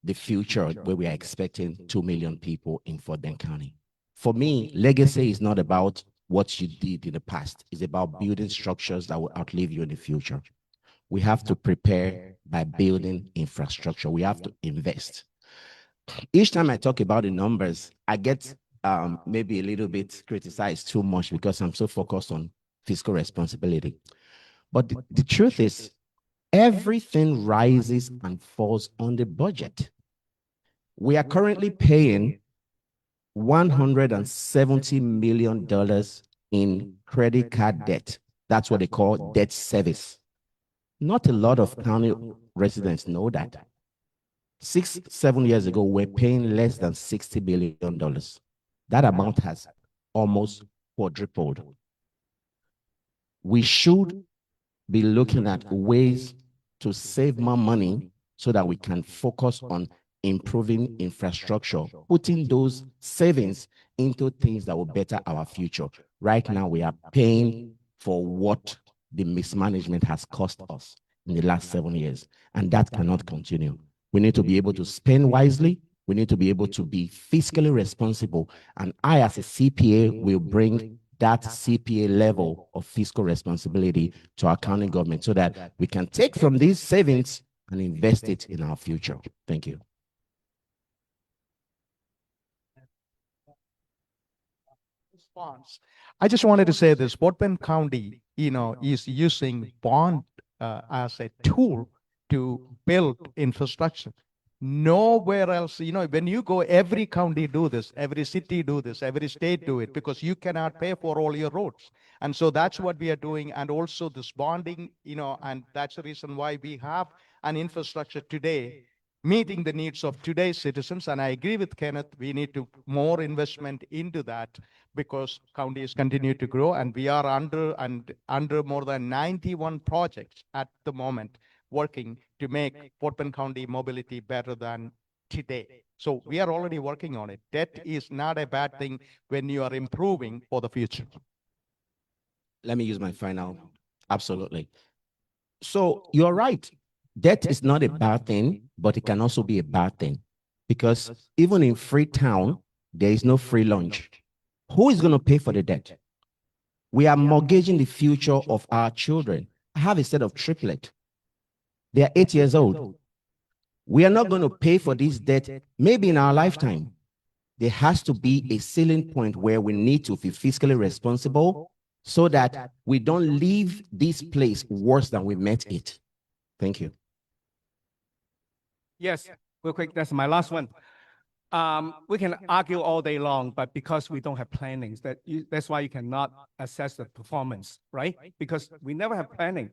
the future where we are expecting 2 million people in Fort Bend County. For me, legacy is not about what you did in the past. It's about building structures that will outlive you in the future. We have to prepare by building infrastructure. We have to invest. Each time I talk about the numbers, I get maybe a little bit criticized too much because I'm so focused on fiscal responsibility. But the truth is, everything rises and falls on the budget. We are currently paying $170 million in credit card debt. That's what they call debt service. Not a lot of county residents know that. 6-7 years ago, we're paying less than $60 billion. That amount has almost quadrupled. We should be looking at ways to save more money so that we can focus on improving infrastructure, putting those savings into things that will better our future. Right now, we are paying for what the mismanagement has cost us in the last 7 years, and that cannot continue. We need to be able to spend wisely. We need to be able to be fiscally responsible, and I, as a CPA, will bring that CPA level of fiscal responsibility to our county government so that we can take from these savings and invest it in our future. Thank you. Response. I just wanted to say this, Fort Bend County, is using bond as a tool to build infrastructure. Nowhere else, when you go, every county do this, every city do this, every state do it, because you cannot pay for all your roads. And so that's what we are doing. And also this bonding, and that's the reason why we have an infrastructure today meeting the needs of today's citizens. And I agree with Kenneth, we need to more investment into that because counties continue to grow, and we are under more than 91 projects at the moment working to make Fort Bend County mobility better than today. So we are already working on it. Debt is not a bad thing when you are improving for the future. Let me use my final. Absolutely. So you're right. Debt is not a bad thing, but it can also be a bad thing because even in Freetown, there is no free lunch. Who is going to pay for the debt? We are mortgaging the future of our children. I have a set of triplets. They are 8 years old. We are not going to pay for this debt maybe in our lifetime. There has to be a ceiling point where we need to be fiscally responsible so that we don't leave this place worse than we met it. Thank you. Yes, real quick, that's my last one. We can argue all day long, but because we don't have plannings, that's why you cannot assess the performance, right? Because we never have planning.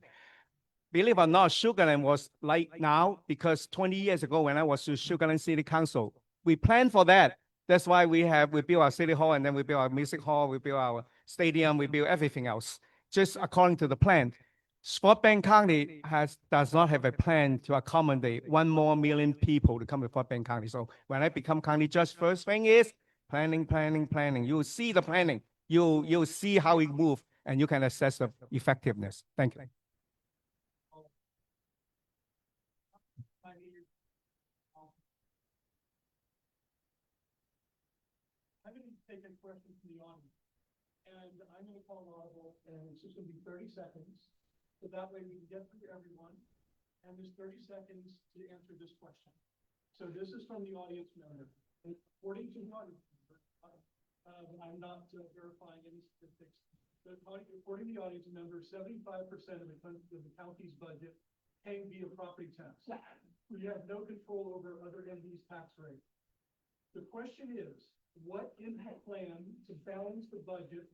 Believe it or not, Sugar Land was like now because 20 years ago when I was to Sugar Land City Council, we planned for that. That's why we built our city hall, and then we built our music hall, we built our stadium, we built everything else, just according to the plan. Fort Bend County does not have a plan to accommodate 1 more million people to come to Fort Bend County. So when I become county judge, first thing is planning, planning, planning. You will see the planning. You'll see how it moves, and you can assess the effectiveness. Thank you. I'm going to take a question from the audience, and I'm going to call an audible, and it's just going to be 30 seconds. So that way we can get through everyone, and there's 30 seconds to answer this question. So this is from the audience member. According to the audience member, I'm not verifying any statistics, but according to the audience member, 75% of the county's budget came via property tax. We have no control over other entities' tax rate. The question is, what is the plan to balance the budget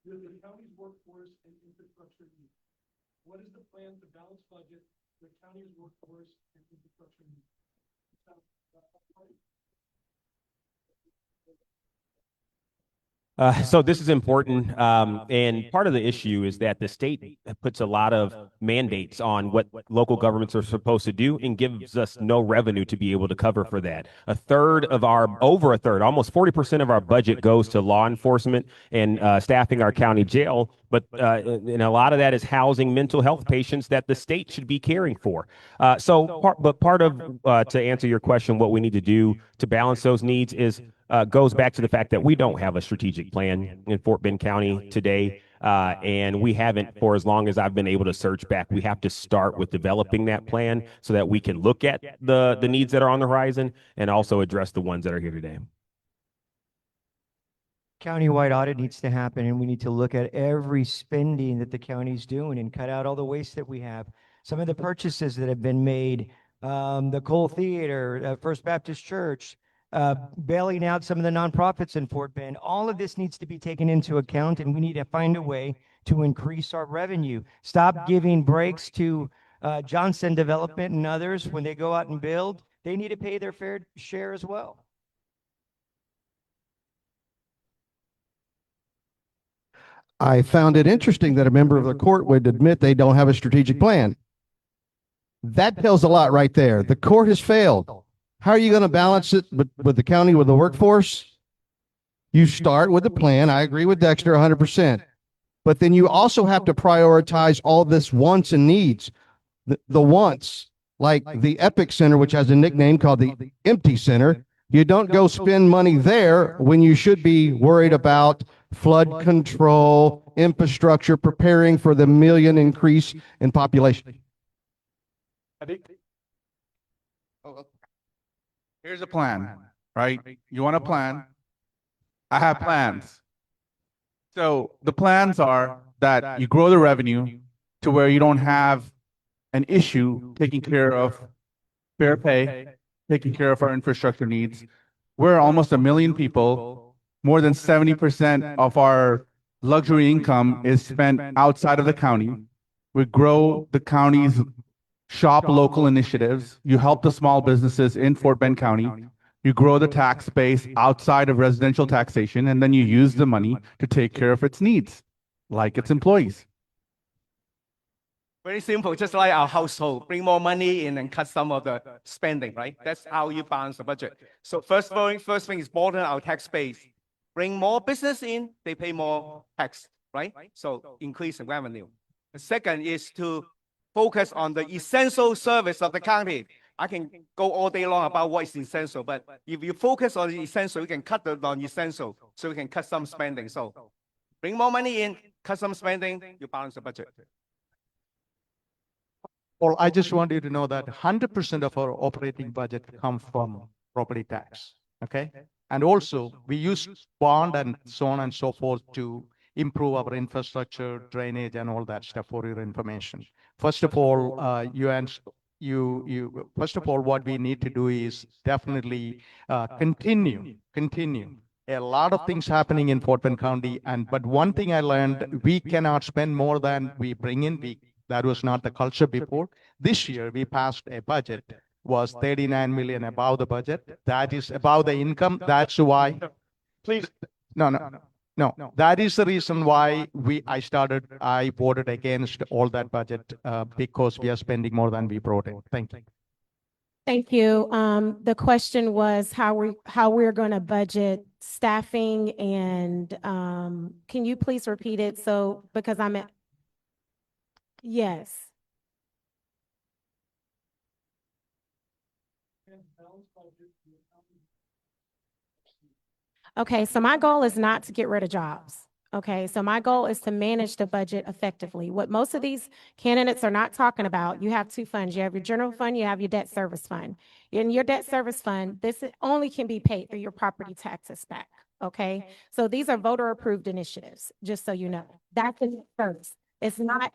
with the county's workforce and infrastructure needs? What is the plan to balance budget with county's workforce and infrastructure needs? So this is important. And part of the issue is that the state puts a lot of mandates on what local governments are supposed to do and gives us no revenue to be able to cover for that. Over a third, almost 40% of our budget goes to law enforcement and staffing our county jail. But and a lot of that is housing mental health patients that the state should be caring for. Part of to answer your question, what we need to do to balance those needs is goes back to the fact that we don't have a strategic plan in Fort Bend County today. And we haven't for as long as I've been able to search back. We have to start with developing that plan so that we can look at the needs that are on the horizon and also address the ones that are here today. Countywide audit needs to happen, and we need to look at every spending that the county's doing and cut out all the waste that we have. Some of the purchases that have been made, the Cole Theater, First Baptist Church, bailing out some of the nonprofits in Fort Bend. All of this needs to be taken into account, and we need to find a way to increase our revenue. Stop giving breaks to Johnson Development and others when they go out and build. They need to pay their fair share as well. I found it interesting that a member of the court would admit they don't have a strategic plan. That tells a lot right there. The court has failed. How are you going to balance it with the county, with the workforce? You start with a plan. I agree with Dexter 100%. But then you also have to prioritize all this wants and needs. The wants, like the Epic Center, which has a nickname called the Empty Center. You don't go spend money there when you should be worried about flood control, infrastructure, preparing for the 1 million increase in population. Here's a plan, right? You want a plan? I have plans. So the plans are that you grow the revenue to where you don't have an issue taking care of fair pay, taking care of our infrastructure needs. We're almost 1 million people. More than 70% of our luxury income is spent outside of the county. We grow the county's shop local initiatives. You help the small businesses in Fort Bend County. You grow the tax base outside of residential taxation, and then you use the money to take care of its needs, like its employees. Very simple, just like our household, bring more money in and cut some of the spending, right? That's how you balance the budget. So first thing is broaden our tax base. Bring more business in, they pay more tax, right? So increase the revenue. The second is to focus on the essential service of the county. I can go all day long about what is essential, but if you focus on the essential, you can cut the non-essential, so you can cut some spending. So bring more money in, cut some spending, you balance the budget. Well, I just want you to know that 100% of our operating budget comes from property tax, okay? And also, we use bond and so on and so forth to improve our infrastructure, drainage, and all that stuff for your information. First of all, first of all, what we need to do is definitely continue. A lot of things happening in Fort Bend County, but one thing I learned, we cannot spend more than we bring in. That was not the culture before. This year, we passed a budget, was 39 million above the budget. That is above the income. That's why. Please. No. That is the reason why I voted against all that budget because we are spending more than we brought in. Thank you. Thank you. The question was how we're going to budget staffing, and can you please repeat it? So because yes. Okay, so my goal is not to get rid of jobs. Okay, so my goal is to manage the budget effectively. What most of these candidates are not talking about, you have two funds. You have your general fund, you have your debt service fund. In your debt service fund, this only can be paid through your property taxes back. Okay, so these are voter approved initiatives, just so you know. That's the first. It's not,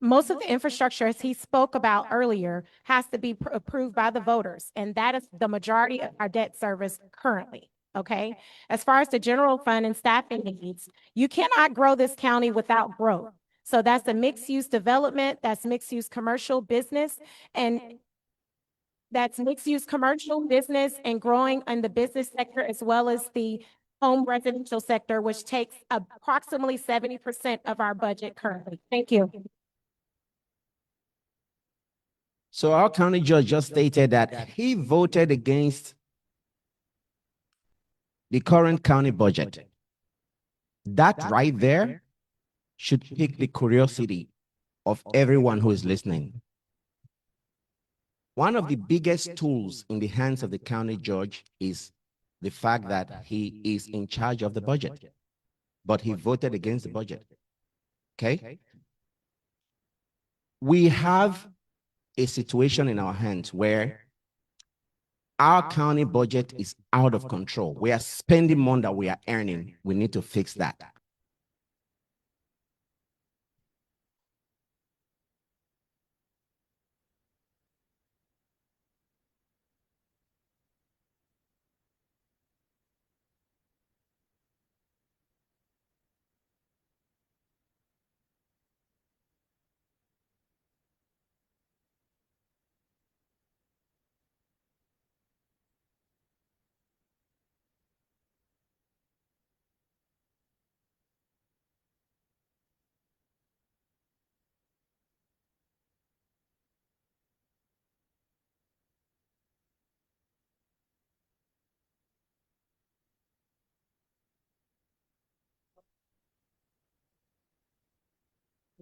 most of the infrastructure, as he spoke about earlier, has to be approved by the voters. And that is the majority of our debt service currently. Okay, as far as the general fund and staffing needs, you cannot grow this county without growth. So that's a mixed use development, that's mixed use commercial business, and that's mixed use commercial business and growing in the business sector as well as the home residential sector, which takes approximately 70% of our budget currently. Thank you. So our county judge just stated that he voted against the current county budget. That right there should pique the curiosity of everyone who is listening. One of the biggest tools in the hands of the county judge is the fact that he is in charge of the budget, but he voted against the budget. Okay? We have a situation in our hands where our county budget is out of control. We are spending more than we are earning. We need to fix that.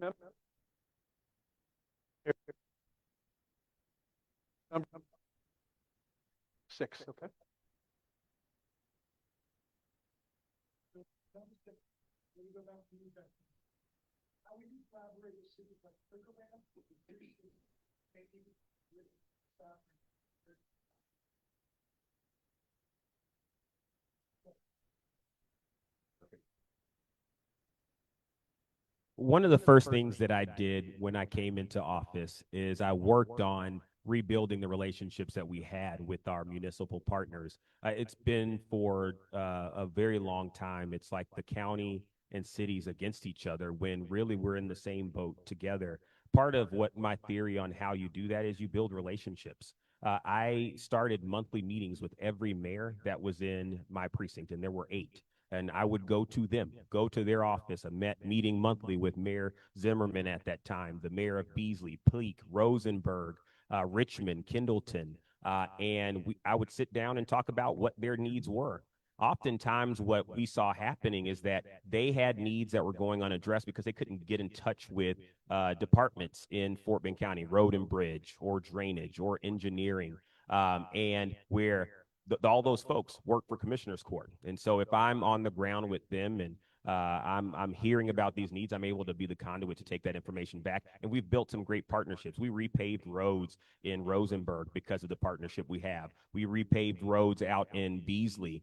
Number 6, okay? One of the first things that I did when I came into office is I worked on rebuilding the relationships that we had with our municipal partners. It's been for a very long time. It's like the county and cities against each other when really we're in the same boat together. Part of what my theory on how you do that is you build relationships. I started monthly meetings with every mayor that was in my precinct, and there were 8. And I would go to them, go to their office, meeting monthly with Mayor Zimmerman at that time, the mayor of Beasley, Pleak, Rosenberg, Richmond, Kendleton, and I would sit down and talk about what their needs were. Oftentimes what we saw happening is that they had needs that were going unaddressed because they couldn't get in touch with departments in Fort Bend County, road and bridge, or drainage, or engineering, and where all those folks work for Commissioners Court. And so if I'm on the ground with them and I'm hearing about these needs, I'm able to be the conduit to take that information back. And we've built some great partnerships. We repaved roads in Rosenberg because of the partnership we have. We repaved roads out in Beasley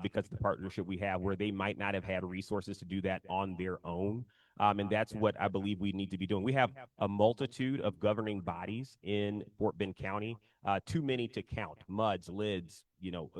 because of the partnership we have, where they might not have had resources to do that on their own. And that's what I believe we need to be doing. We have a multitude of governing bodies in Fort Bend County, too many to count, MUDs, LIDs,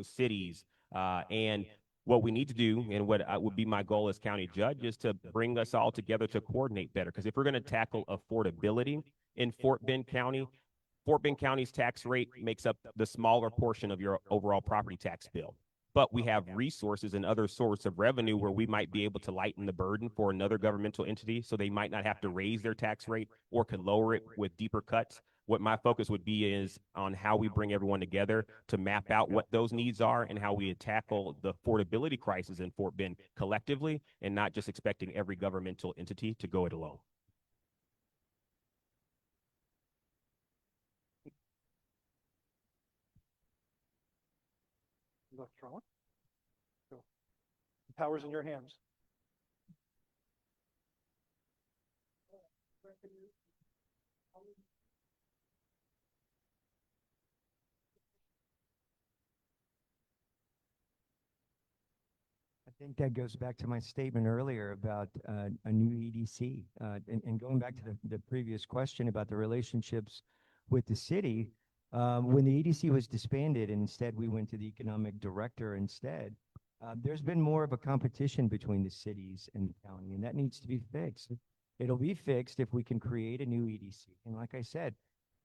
cities, and what we need to do, and what would be my goal as county judge, is to bring us all together to coordinate better. Because if we're going to tackle affordability in Fort Bend County's tax rate makes up the smaller portion of your overall property tax bill. But we have resources and other sources of revenue where we might be able to lighten the burden for another governmental entity, so they might not have to raise their tax rate or could lower it with deeper cuts. What my focus would be is on how we bring everyone together to map out what those needs are and how we tackle the affordability crisis in Fort Bend collectively, and not just expecting every governmental entity to go it alone. Electronic. Go. The power's in your hands. I think that goes back to my statement earlier about a new EDC. And going back to the previous question about the relationships with the city, when the EDC was disbanded and instead we went to the economic director instead, there's been more of a competition between the cities and the county, and that needs to be fixed. It'll be fixed if we can create a new EDC. And like I said,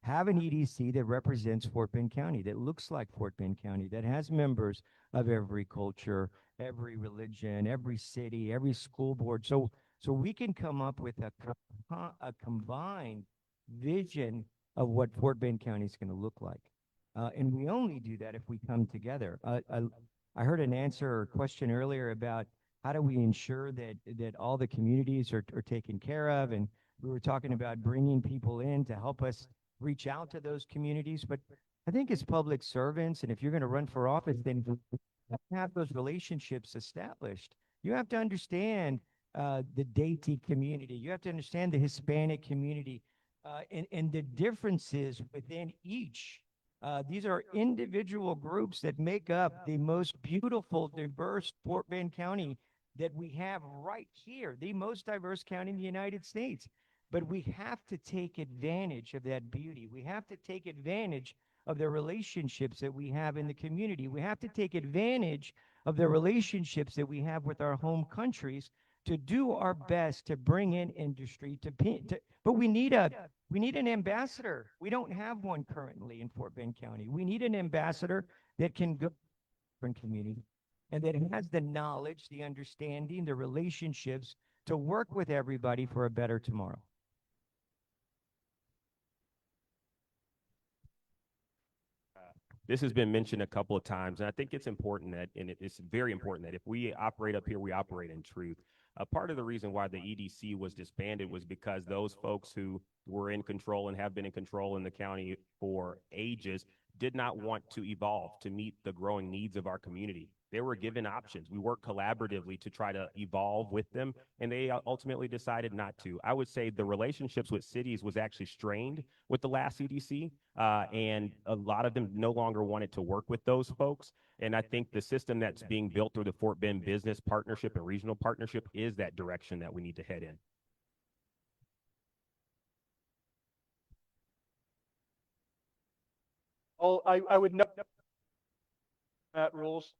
have an EDC that represents Fort Bend County, that looks like Fort Bend County, that has members of every culture, every religion, every city, every school board. So we can come up with a combined vision of what Fort Bend County is going to look like. And we only do that if we come together. I heard an answer or question earlier about how do we ensure that all the communities are taken care of, and we were talking about bringing people in to help us reach out to those communities. But I think as public servants, and if you're going to run for office, then have those relationships established. You have to understand the Deity community. You have to understand the Hispanic community and the differences within each. These are individual groups that make up the most beautiful, diverse Fort Bend County that we have right here, the most diverse county in the United States. But we have to take advantage of that beauty. We have to take advantage of the relationships that we have in the community. We have to take advantage of the relationships that we have with our home countries to do our best to bring in industry but we need an ambassador. We don't have one currently in Fort Bend County. We need an ambassador that can go to different communities and that has the knowledge, the understanding, the relationships to work with everybody for a better tomorrow. This has been mentioned a couple of times, and I think it's important that, and it's very important that if we operate up here, we operate in truth. Part of the reason why the EDC was disbanded was because those folks who were in control and have been in control in the county for ages did not want to evolve to meet the growing needs of our community. They were given options. We worked collaboratively to try to evolve with them, and they ultimately decided not to. I would say the relationships with cities was actually strained with the last EDC, and a lot of them no longer wanted to work with those folks. And I think the system that's being built through the Fort Bend Business Partnership and Regional Partnership is that direction that we need to head in. I would note that rules.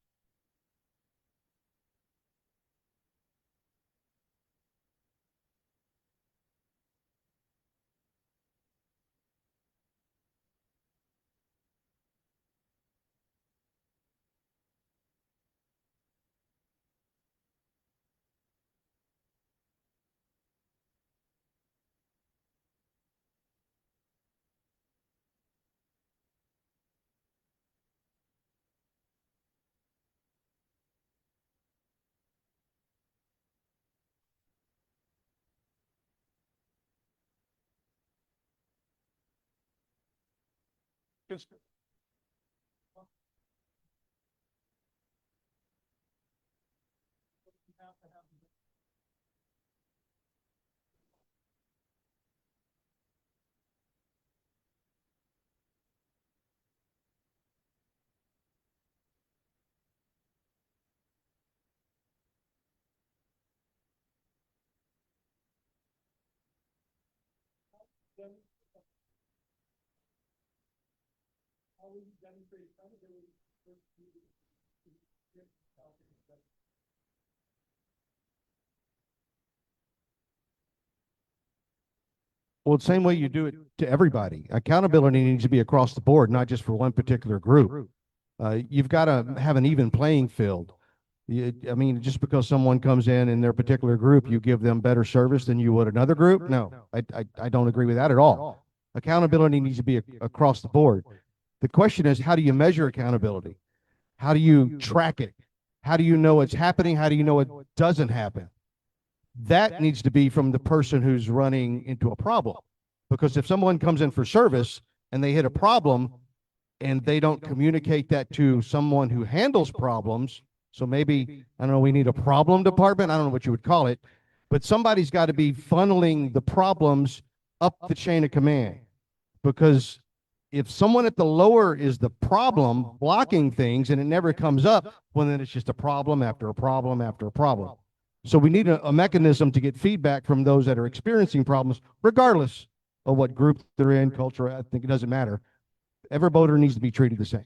Well, the same way you do it to everybody. Accountability needs to be across the board, not just for one particular group. You've got to have an even playing field. I mean, just because someone comes in their particular group, you give them better service than you would another group? No, I don't agree with that at all. Accountability needs to be across the board. The question is, how do you measure accountability? How do you track it? How do you know it's happening? How do you know it doesn't happen? That needs to be from the person who's running into a problem. Because if someone comes in for service and they hit a problem and they don't communicate that to someone who handles problems, so maybe, I don't know, we need a problem department. I don't know what you would call it, but somebody's got to be funneling the problems up the chain of command. Because if someone at the lower is the problem blocking things and it never comes up, well, then it's just a problem after a problem after a problem. So we need a mechanism to get feedback from those that are experiencing problems, regardless of what group they're in, culture. I think it doesn't matter. Every voter needs to be treated the same.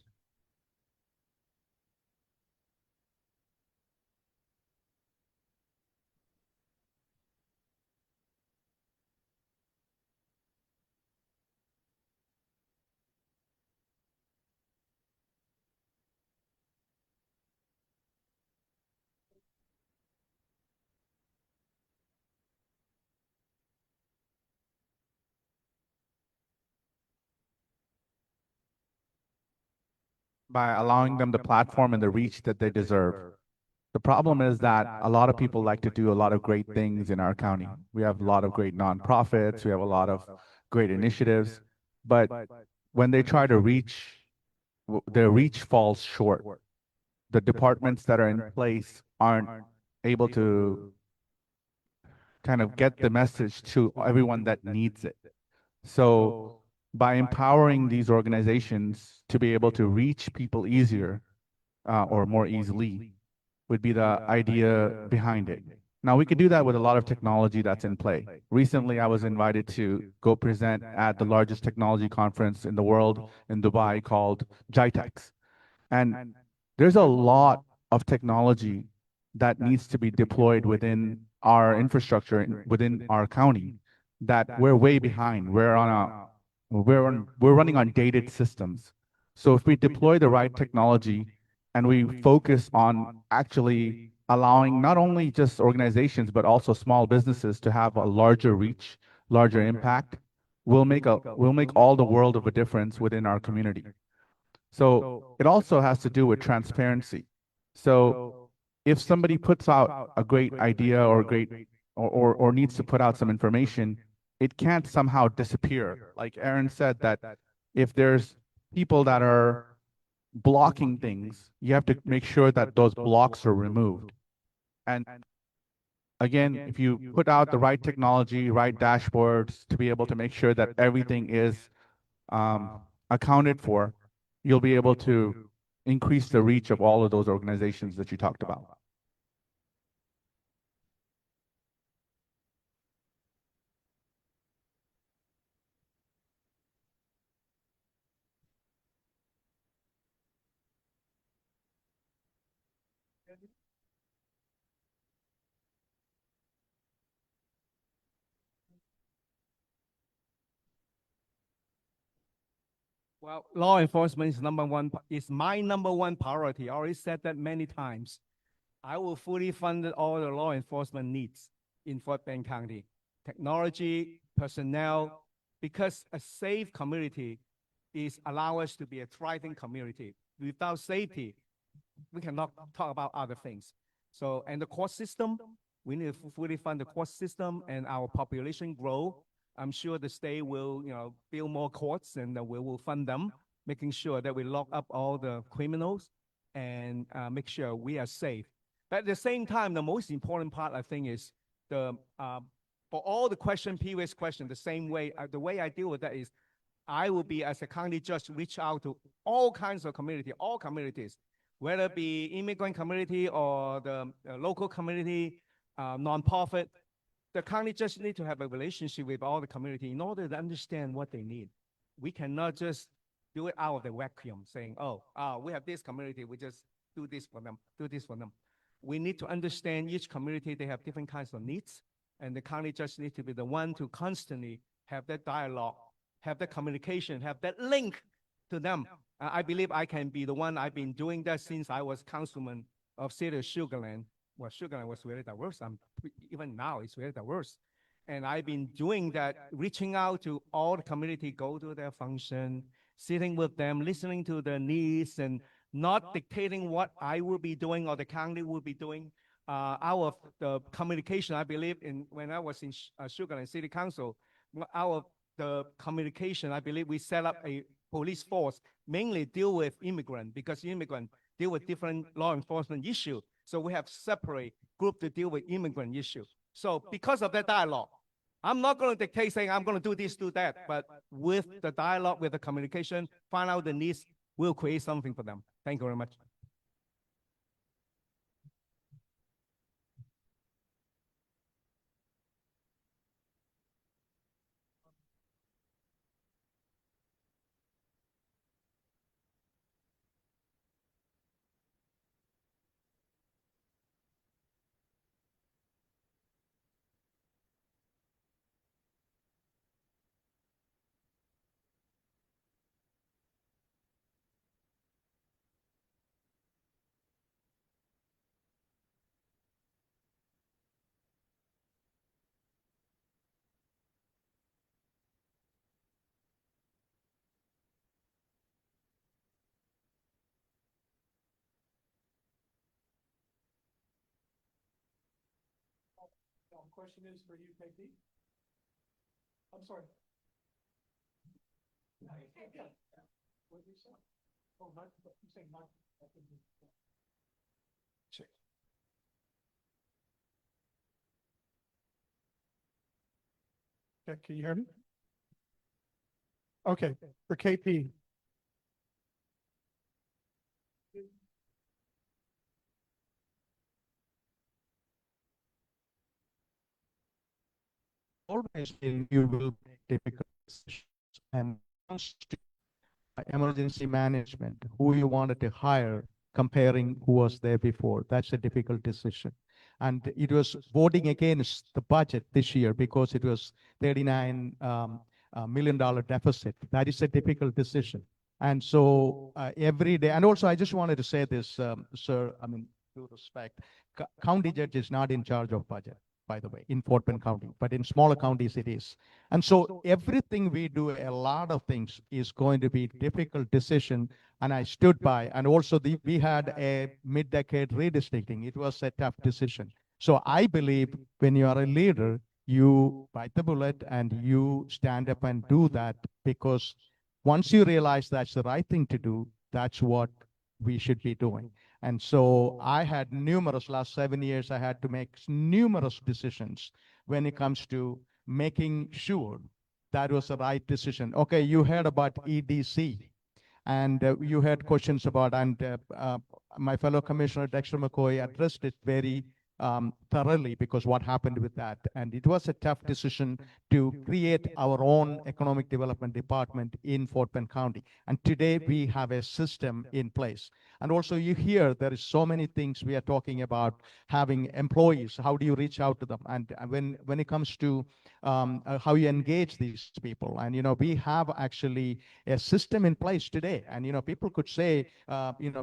by allowing them the platform and the reach that they deserve. The problem is that a lot of people like to do a lot of great things in our county. We have a lot of great nonprofits, we have a lot of great initiatives, but when they try to reach, their reach falls short. The departments that are in place aren't able to kind of get the message to everyone that needs it. So by empowering these organizations to be able to reach people easier or more easily would be the idea behind it. Now, we could do that with a lot of technology that's in play. Recently, I was invited to go present at the largest technology conference in the world in Dubai called GITEX. And there's a lot of technology that needs to be deployed within our infrastructure, within our county, that we're way behind. We're running on dated systems. So if we deploy the right technology and we focus on actually allowing not only just organizations, but also small businesses to have a larger reach, larger impact, we'll make all the world of a difference within our community. So it also has to do with transparency. So if somebody puts out a great idea or needs to put out some information, it can't somehow disappear. Like Aaron said, that if there's people that are blocking things, you have to make sure that those blocks are removed. And again, if you put out the right technology, right dashboards to be able to make sure that everything is accounted for, you'll be able to increase the reach of all of those organizations that you talked about. Well, law enforcement is my number one priority. I already said that many times. I will fully fund all the law enforcement needs in Fort Bend County. Technology, personnel, because a safe community is allow us to be a thriving community. Without safety, we cannot talk about other things. So, and the court system, we need to fully fund the court system, and our population grow. I'm sure the state will, build more courts, and we will fund them, making sure that we lock up all the criminals and make sure we are safe. But at the same time, the most important part, I think, is for all the previous question, the same way, the way I deal with that is, I will be, as a county judge, reach out to all kinds of all communities, whether it be immigrant community or the local community, nonprofit. The county just need to have a relationship with all the community in order to understand what they need. We cannot just do it out of the vacuum, saying, we have this community, we just do this for them, do this for them. We need to understand each community, they have different kinds of needs, and the county just need to be the one to constantly have that dialogue, have that communication, have that link to them. I believe I can be the one. I've been doing that since I was councilman of City of Sugar Land. Well, Sugar Land was very diverse. Even now, it's very diverse. And I've been doing that, reaching out to all the community, go to their function, sitting with them, listening to their needs, and not dictating what I will be doing or the county will be doing. The communication, I believe, when I was in Sugar Land City Council, the communication, I believe we set up a police force, mainly deal with immigrant, because immigrant deal with different law enforcement issue. So we have separate group to deal with immigrant issue. So because of that dialogue, I'm not going to dictate saying I'm going to do this, do that, but with the dialogue, with the communication, find out the needs, we'll create something for them. Thank you very much. question is for you, KP. I'm sorry. Yeah. What did you say? Oh, not, you say not. Check. Okay, can you hear me? Okay, for KP. Always you will make difficult decisions. And comes to emergency management, who you wanted to hire, comparing who was there before. That's a difficult decision. And it was voting against the budget this year because it was $39 million deficit. That is a difficult decision. And so every day, and also I just wanted to say this, sir, I mean, due respect, county judge is not in charge of budget, by the way, in Fort Bend County, but in smaller counties it is. And so everything we do, a lot of things is going to be difficult decision. And I stood by, and also we had a mid-decade redistricting. It was a tough decision. So I believe when you are a leader, you bite the bullet and you stand up and do that, because once you realize that's the right thing to do, that's what we should be doing. And so I had last 7 years, I had to make numerous decisions when it comes to making sure that was the right decision. Okay, you heard about EDC, and you had questions about, and my fellow Commissioner Dexter McCoy addressed it very thoroughly, because what happened with that. And it was a tough decision to create our own economic development department in Fort Bend County. And today we have a system in place. And also you hear there is so many things we are talking about, having employees, how do you reach out to them? And when it comes to how you engage these people, and, we have actually a system in place today. And, people could say,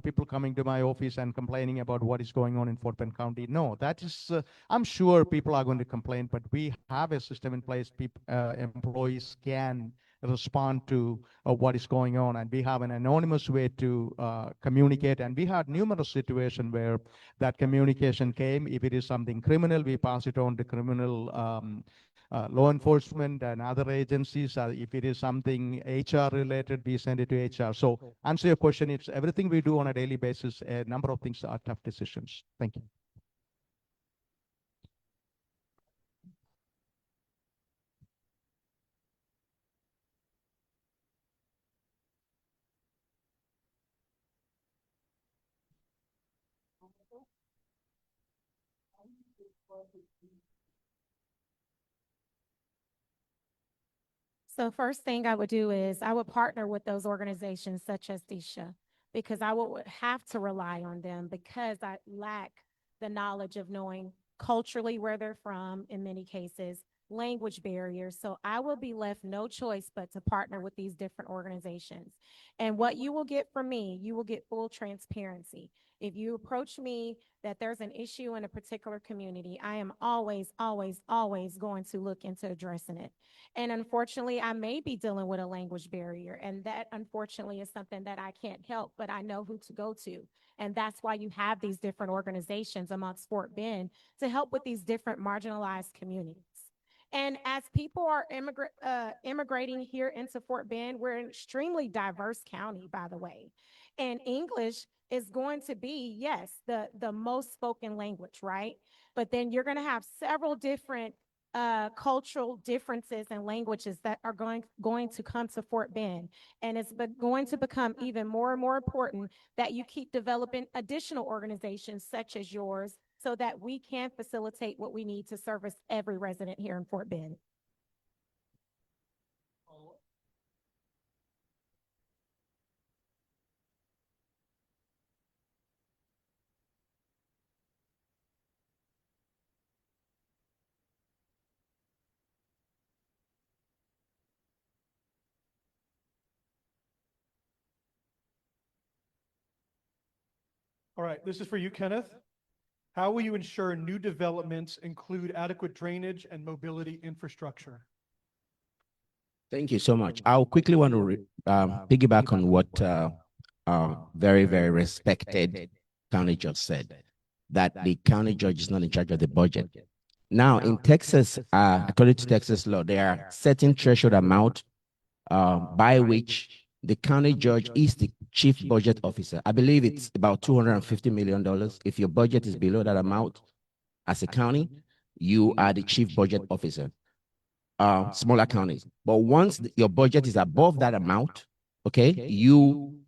people coming to my office and complaining about what is going on in Fort Bend County. No, that is, I'm sure people are going to complain, but we have a system in place. Employees can respond to what is going on, and we have an anonymous way to communicate. And we had numerous situations where that communication came. If it is something criminal, we pass it on to criminal law enforcement and other agencies. If it is something HR related, we send it to HR. So answer your question, it's everything we do on a daily basis. A number of things are tough decisions. Thank you. So first thing I would do is I would partner with those organizations such as DISHA, because I would have to rely on them because I lack the knowledge of knowing culturally where they're from in many cases, language barriers. So I will be left no choice but to partner with these different organizations. And what you will get from me, you will get full transparency. If you approach me that there's an issue in a particular community, I am always, always, always going to look into addressing it. And unfortunately, I may be dealing with a language barrier, and that unfortunately is something that I can't help, but I know who to go to. And that's why you have these different organizations amongst Fort Bend to help with these different marginalized communities. And as people are immigrating here into Fort Bend, we're an extremely diverse county, by the way. And English is going to be, yes, the most spoken language, right? But then you're going to have several different cultural differences and languages that are going to come to Fort Bend. And it's going to become even more and more important that you keep developing additional organizations such as yours, so that we can facilitate what we need to service every resident here in Fort Bend. All right, this is for you, Kenneth. How will you ensure new developments include adequate drainage and mobility infrastructure? Thank you so much. I'll quickly want to piggyback on what very, very respected county judge said, that the county judge is not in charge of the budget. Now, in Texas, according to Texas law, there are certain threshold amount by which the county judge is the chief budget officer. I believe it's about $250 million. If your budget is below that amount, as a county, you are the chief budget officer. Smaller counties. But once your budget is above that amount, okay, you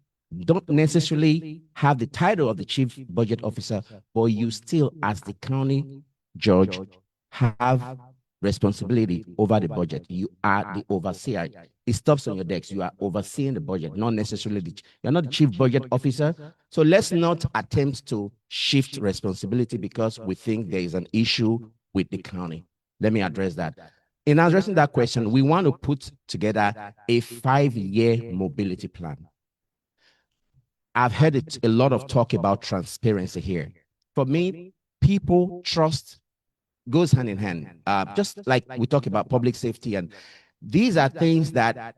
don't necessarily have the title of the chief budget officer, but you still, as the county judge, have responsibility over the budget. You are the overseer. It stops on your decks. You are overseeing the budget, not necessarily you're not the chief budget officer. So let's not attempt to shift responsibility because we think there is an issue with the county. Let me address that. In addressing that question, we want to put together a 5-year mobility plan. I've heard a lot of talk about transparency here. For me, people trust goes hand in hand. Just like we talk about public safety, and these are things that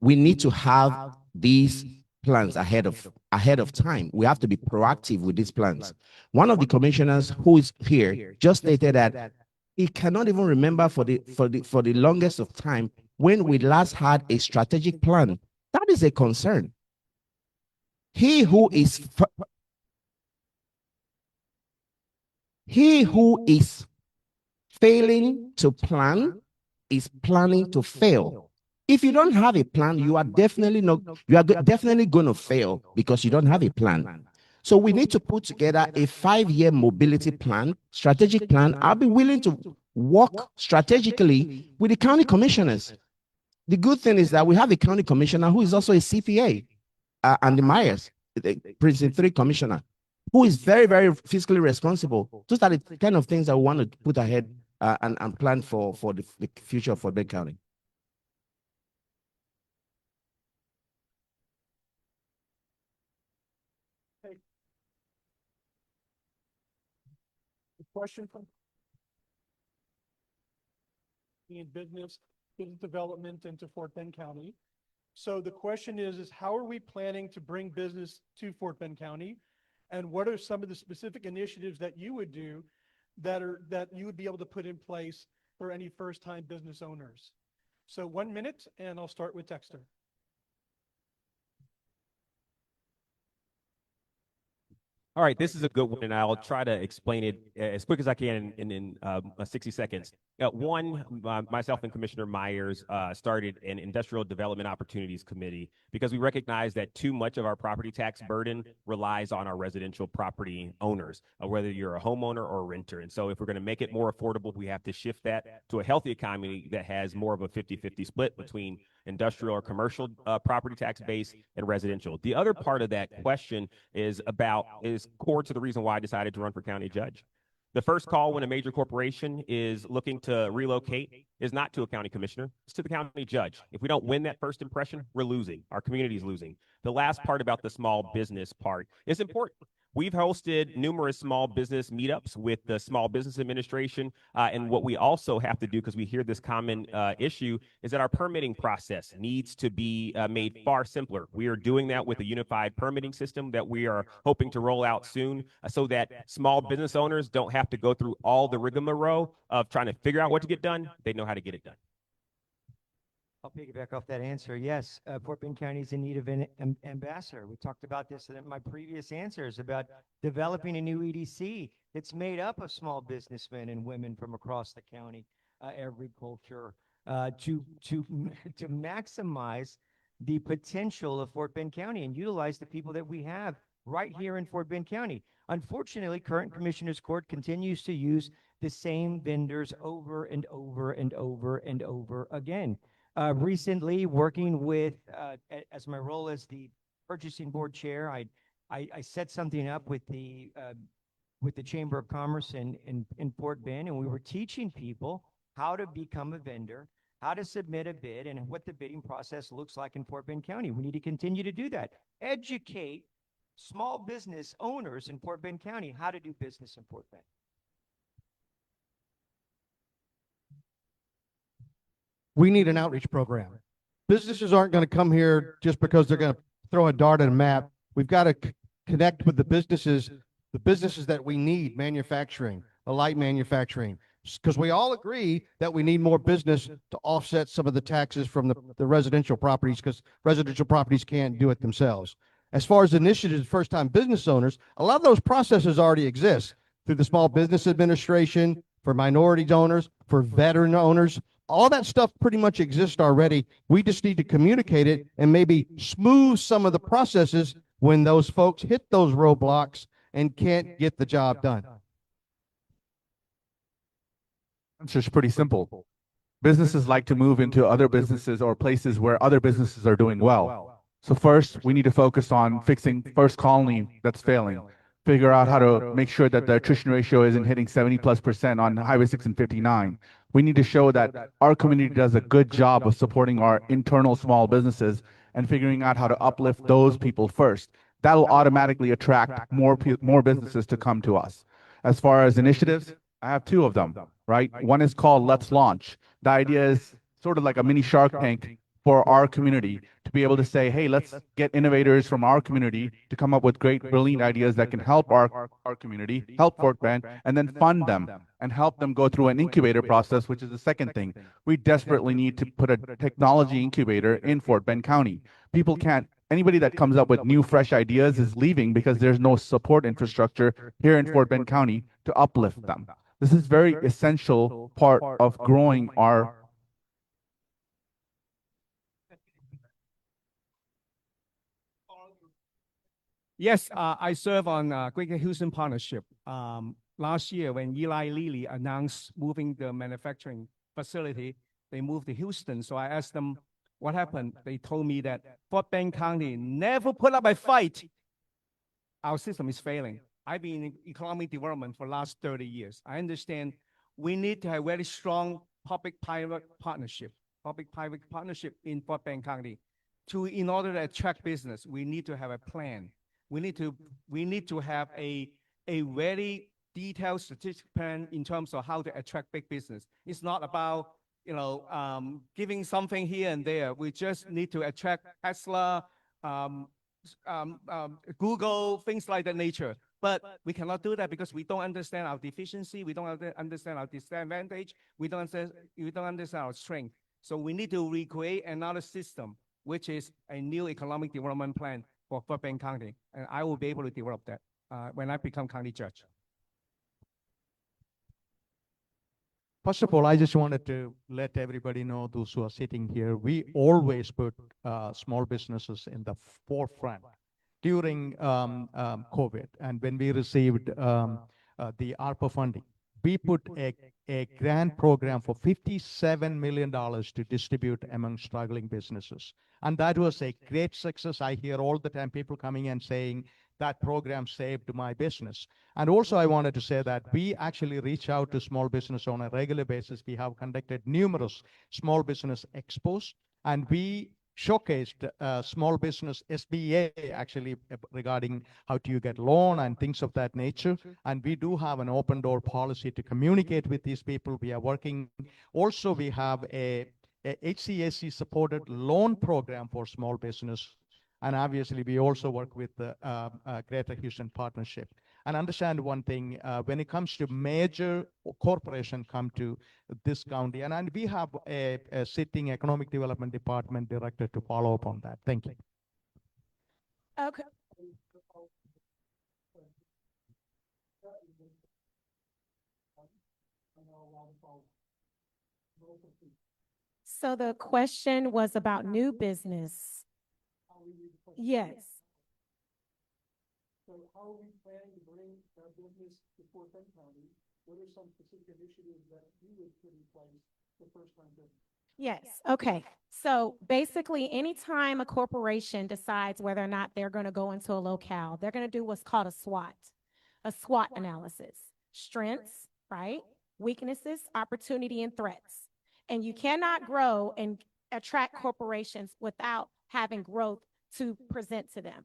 we need to have these plans ahead of time. We have to be proactive with these plans. One of the commissioners who is here just stated that he cannot even remember for the longest of time when we last had a strategic plan. That is a concern. He who is failing to plan is planning to fail. If you don't have a plan, you are definitely going to fail because you don't have a plan. So we need to put together a 5-year mobility plan, strategic plan. I'll be willing to work strategically with the county commissioners. The good thing is that we have a county commissioner who is also a CPA, Andy Myers, the Precinct 3 commissioner, who is very, very fiscally responsible. Those are the kind of things that we want to put ahead and plan for the future of Fort Bend County. Question from in business development into Fort Bend County. So the question is how are we planning to bring business to Fort Bend County? And what are some of the specific initiatives that you would do that you would be able to put in place for any first-time business owners? So 1 minute, and I'll start with Dexter. All right, this is a good one, and I'll try to explain it as quick as I can in 60 seconds. Myself and Commissioner Myers started an Industrial Development Opportunities Committee because we recognize that too much of our property tax burden relies on our residential property owners, whether you're a homeowner or a renter. And so if we're going to make it more affordable, we have to shift that to a healthy economy that has more of a 50-50 split between industrial or commercial property tax base and residential. The other part of that question is core to the reason why I decided to run for county judge. The first call when a major corporation is looking to relocate is not to a county commissioner, it's to the county judge. If we don't win that first impression, we're losing. Our community is losing. The last part about the small business part is important. We've hosted numerous small business meetups with the Small Business Administration. And what we also have to do, because we hear this common issue, is that our permitting process needs to be made far simpler. We are doing that with a unified permitting system that we are hoping to roll out soon so that small business owners don't have to go through all the rigmarole of trying to figure out what to get done. They know how to get it done. I'll piggyback off that answer. Yes, Fort Bend County is in need of an ambassador. We talked about this in my previous answers about developing a new EDC that's made up of small businessmen and women from across the county, agriculture, to maximize the potential of Fort Bend County and utilize the people that we have right here in Fort Bend County. Unfortunately, current Commissioners Court continues to use the same vendors over and over and over and over again. Recently, working with, as my role as the purchasing board chair, I set something up with the Chamber of Commerce in Fort Bend, and we were teaching people how to become a vendor, how to submit a bid, and what the bidding process looks like in Fort Bend County. We need to continue to do that. Educate small business owners in Fort Bend County how to do business in Fort Bend. We need an outreach program. Businesses aren't going to come here just because they're going to throw a dart at a map. We've got to connect with the businesses that we need, manufacturing, light manufacturing, Because we all agree that we need more business to offset some of the taxes from the residential properties, because residential properties can't do it themselves. As far as initiatives, first-time business owners, a lot of those processes already exist through the Small Business Administration, for minority owners, for veteran owners. All that stuff pretty much exists already. We just need to communicate it and maybe smooth some of the processes when those folks hit those roadblocks and can't get the job done. It's just pretty simple. Businesses like to move into other businesses or places where other businesses are doing well. So first, we need to focus on fixing First Colony that's failing. Figure out how to make sure that the attrition ratio isn't hitting 70+% on Highway 6 and 59. We need to show that our community does a good job of supporting our internal small businesses and figuring out how to uplift those people first. That'll automatically attract more businesses to come to us. As far as initiatives, I have two of them, right? One is called Let's Launch. The idea is sort of like a mini Shark Tank for our community to be able to say, hey, let's get innovators from our community to come up with great, brilliant ideas that can help our community, help Fort Bend, and then fund them and help them go through an incubator process, which is the second thing. We desperately need to put a technology incubator in Fort Bend County. Anybody that comes up with new, fresh ideas is leaving because there's no support infrastructure here in Fort Bend County to uplift them. This is very essential part of growing our Yes, I serve on Greater Houston Partnership. Last year, when Eli Lilly announced moving the manufacturing facility, they moved to Houston. So I asked them what happened. They told me that Fort Bend County never put up a fight. Our system is failing. I've been in economic development for the last 30 years. I understand we need to have very strong public-private partnership in Fort Bend County. In order to attract business, we need to have a plan. We need to have a very detailed strategic plan in terms of how to attract big business. It's not about giving something here and there. We just need to attract Tesla, Google, things like that nature. But we cannot do that because we don't understand our deficiency. We don't understand our disadvantage. We don't understand our strength. So we need to recreate another system, which is a new economic development plan for Fort Bend County. And I will be able to develop that when I become county judge. First of all, I just wanted to let everybody know, those who are sitting here, we always put small businesses in the forefront during COVID. And when we received the ARPA funding, we put a grant program for $57 million to distribute among struggling businesses. And that was a great success. I hear all the time people coming and saying that program saved my business. And also I wanted to say that we actually reach out to small business on a regular basis. We have conducted numerous small business expos, and we showcased small business SBA actually regarding how do you get loan and things of that nature. And we do have an open door policy to communicate with these people. We are working. Also, we have a HCAC supported loan program for small business. And obviously, we also work with the Greater Houston Partnership. And understand one thing, when it comes to major corporation come to this county, and we have a sitting Economic Development Department director to follow up on that. Thank you. Okay. So the question was about new business. Yes. So how are we planning to bring our business to Fort Bend County? What are some specific initiatives that you would put in place the first time business? Yes. Okay. So basically, anytime a corporation decides whether or not they're going to go into a locale, they're going to do what's called a SWOT analysis. Strengths, right? Weaknesses, opportunity, and threats. And you cannot grow and attract corporations without having growth to present to them.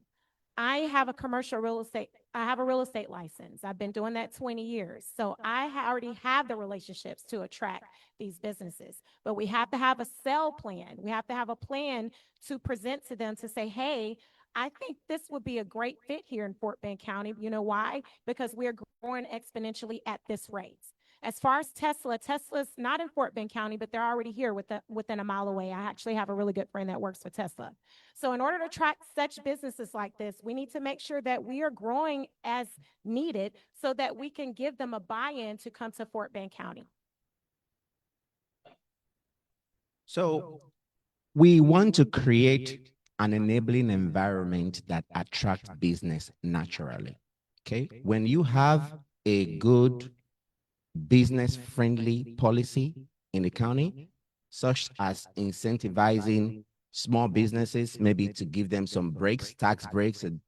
I have a real estate license. I've been doing that 20 years. So I already have the relationships to attract these businesses, but we have to have a sell plan. We have to have a plan to present to them to say, hey, I think this would be a great fit here in Fort Bend County. You know why? Because we're growing exponentially at this rate. As far as Tesla, Tesla's not in Fort Bend County, but they're already here within a mile away. I actually have a really good friend that works for Tesla. So in order to attract such businesses like this, we need to make sure that we are growing as needed so that we can give them a buy-in to come to Fort Bend County. So we want to create an enabling environment that attracts business naturally. Okay. When you have a good business-friendly policy in the county, such as incentivizing small businesses, maybe to give them some breaks, tax breaks, and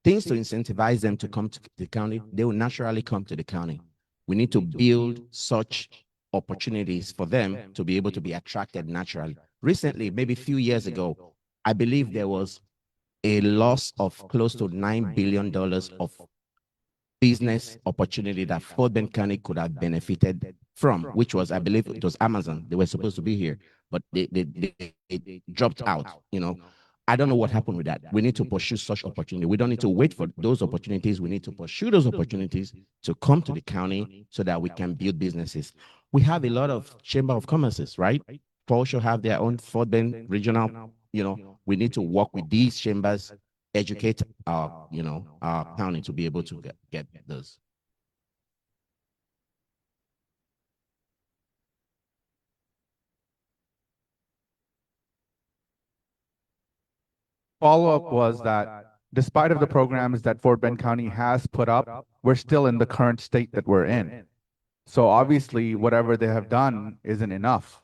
things to incentivize them to come to the county, they will naturally come to the county. We need to build such opportunities for them to be able to be attracted naturally. Recently, maybe a few years ago, I believe there was a loss of close to $9 billion of business opportunity that Fort Bend County could have benefited from, which was, I believe it was Amazon. They were supposed to be here, but they dropped out. You know, I don't know what happened with that. We need to pursue such opportunity. We don't need to wait for those opportunities. We need to pursue those opportunities to come to the county so that we can build businesses. We have a lot of chamber of commerces, right? Paul should have their own Fort Bend regional. You know, we need to work with these chambers, educate our, our county to be able to get those. Follow-up was that despite of the programs that Fort Bend County has put up, we're still in the current state that we're in. So obviously, whatever they have done isn't enough,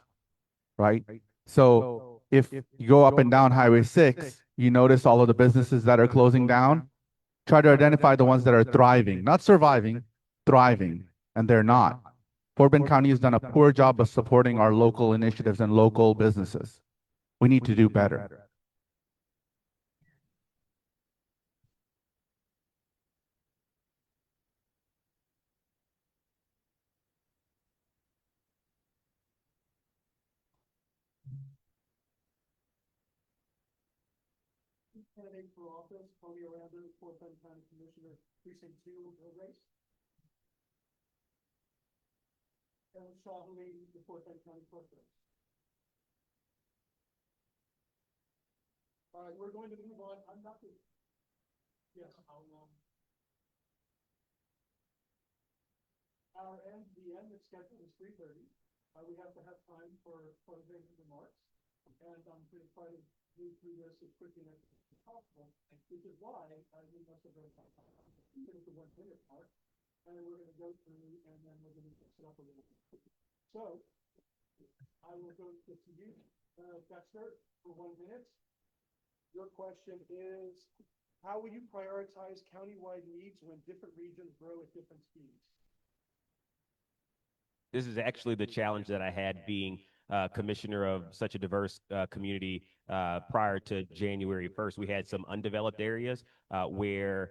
right? So if you go up and down Highway 6, you notice all of the businesses that are closing down. Try to identify the ones that are thriving, not surviving, thriving, and they're not. Fort Bend County has done a poor job of supporting our local initiatives and local businesses. We need to do better. Candidate for office, Tony Aranda, Fort Bend County Commissioner, Precinct 2, Bill Race. Ellen Shaw, who leads the Fort Bend County Clerk Race. All right, we're going to move on. I'm not the. Yes, the end is scheduled is 3:30. We have to have time for closing remarks, and I'm going to try to move through this as quickly as possible, which is why we must have been at the 1 minute mark, and we're going to go through, and then we're going to mix it up a little bit. So I will go to you, Dexter, for 1 minute. Your question is, how will you prioritize countywide needs when different regions grow at different speeds? This is actually the challenge that I had being commissioner of such a diverse community prior to January 1st. We had some undeveloped areas where,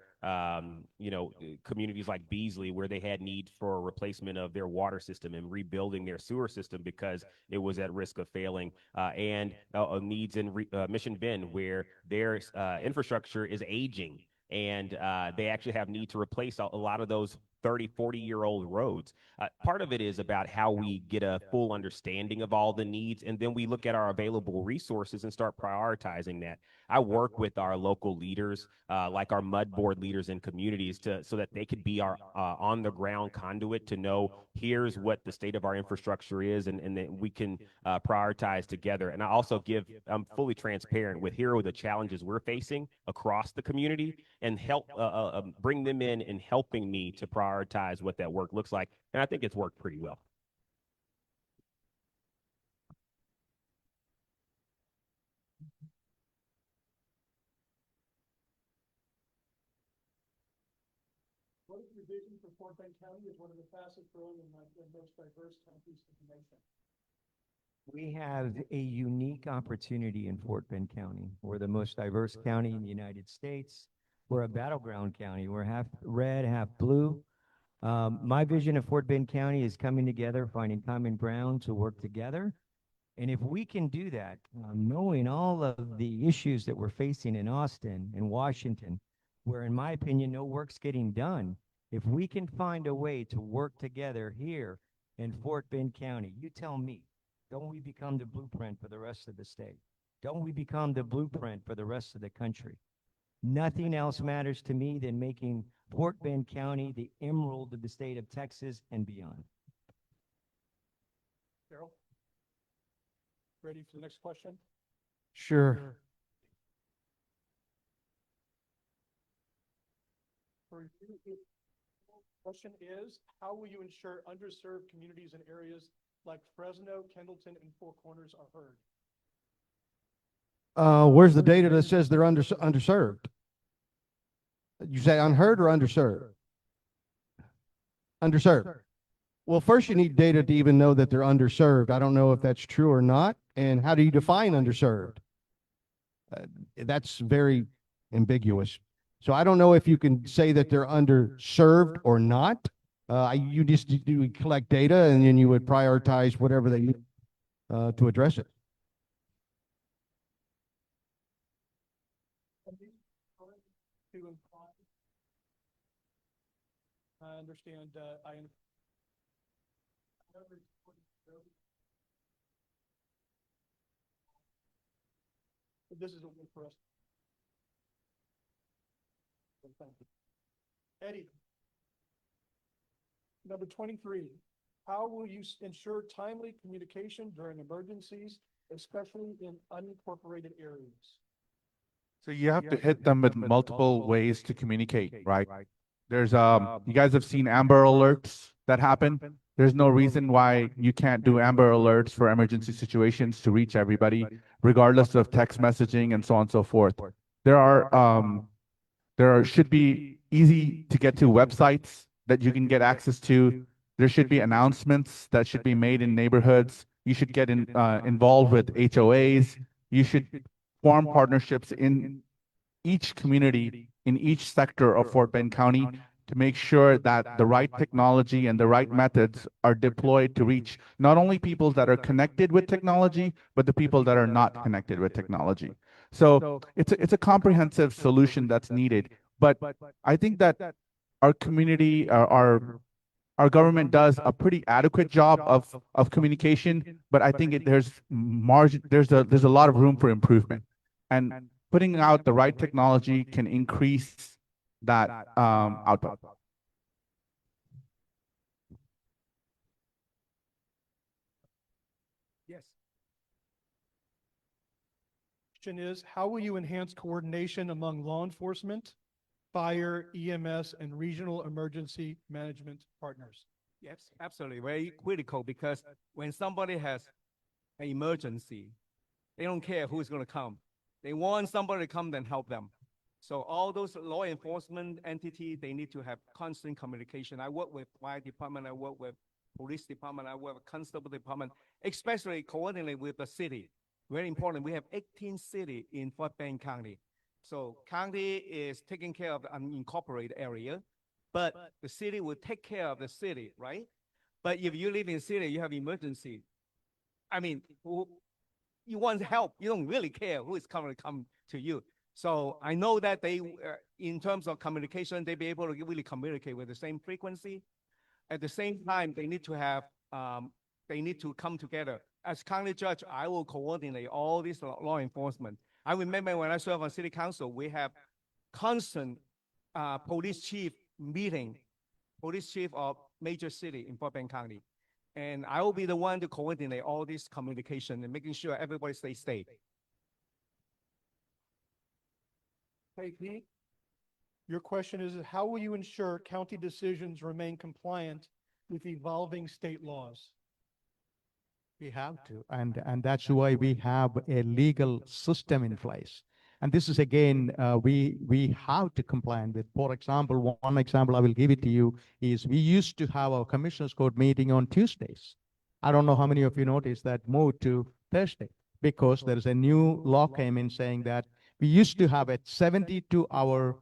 communities like Beasley, where they had need for a replacement of their water system and rebuilding their sewer system because it was at risk of failing, and needs in Mission Bend, where their infrastructure is aging. And they actually have need to replace a lot of those 30, 40-year-old roads. Part of it is about how we get a full understanding of all the needs, and then we look at our available resources and start prioritizing that. I work with our local leaders, like our mud board leaders in communities, so that they could be our on-the-ground conduit to know here's what the state of our infrastructure is, and then we can prioritize together. And I also I'm fully transparent with here are the challenges we're facing across the community, and help bring them in and helping me to prioritize what that work looks like. And I think it's worked pretty well. What is your vision for Fort Bend County as one of the fastest growing and most diverse counties in the nation? We have a unique opportunity in Fort Bend County. We're the most diverse county in the United States. We're a battleground county. We're half red, half blue. My vision of Fort Bend County is coming together, finding common ground to work together. And if we can do that, knowing all of the issues that we're facing in Austin and Washington, where in my opinion, no work's getting done, if we can find a way to work together here in Fort Bend County. You tell me, don't we become the blueprint for the rest of the state? Don't we become the blueprint for the rest of the country? Nothing else matters to me than making Fort Bend County the emerald of the state of Texas and beyond. Daryl? Ready for the next question? Sure. For you, question is, how will you ensure underserved communities and areas like Fresno, Kendleton, and Four Corners are heard? Where's the data that says they're underserved? You say unheard or underserved? Underserved. Well, first you need data to even know that they're underserved. I don't know if that's true or not. And how do you define underserved? That's very ambiguous. So I don't know if you can say that they're underserved or not. You just do collect data and then you would prioritize whatever they need to address it. To imply, I understand, this is a win for us. Thank you. Eddie. Number 23, how will you ensure timely communication during emergencies, especially in unincorporated areas? So you have to hit them with multiple ways to communicate, right? There's, you guys have seen Amber Alerts that happen. There's no reason why you can't do Amber Alerts for emergency situations to reach everybody, regardless of text messaging and so on and so forth. There should be easy to get to websites that you can get access to. There should be announcements that should be made in neighborhoods. You should get involved with HOAs. You should form partnerships in each community, in each sector of Fort Bend County to make sure that the right technology and the right methods are deployed to reach not only people that are connected with technology, but the people that are not connected with technology. So it's a comprehensive solution that's needed. But I think that our community, our government does a pretty adequate job of communication, but I think there's a lot of room for improvement. And putting out the right technology can increase that output. Yes. Question is, how will you enhance coordination among law enforcement, fire, EMS, and regional emergency management partners? Yes, absolutely. Very critical because when somebody has an emergency, they don't care who's going to come. They want somebody to come and help them. So all those law enforcement entities, they need to have constant communication. I work with fire department, I work with police department, I work with constable department, especially coordinate with the city. Very important. We have 18 cities in Fort Bend County. So county is taking care of the unincorporated area, but the city will take care of the city, right? But if you live in city, you have emergency. I mean, you want help, you don't really care who is coming to come to you. So I know that they, in terms of communication, they be able to really communicate with the same frequency. At the same time, they need to have, they need to come together. As county judge, I will coordinate all this law enforcement. I remember when I served on city council, we have constant police chief meeting, police chief of major city in Fort Bend County. And I will be the one to coordinate all this communication and making sure everybody stays safe. Hey, Pete, your question is, how will you ensure county decisions remain compliant with evolving state laws? We have to, and that's why we have a legal system in place. And this is again, we have to comply with. For example, one example I will give it to you is we used to have our commissioners court meeting on Tuesdays. I don't know how many of you noticed that moved to Thursday because there is a new law came in saying that we used to have a 72-hour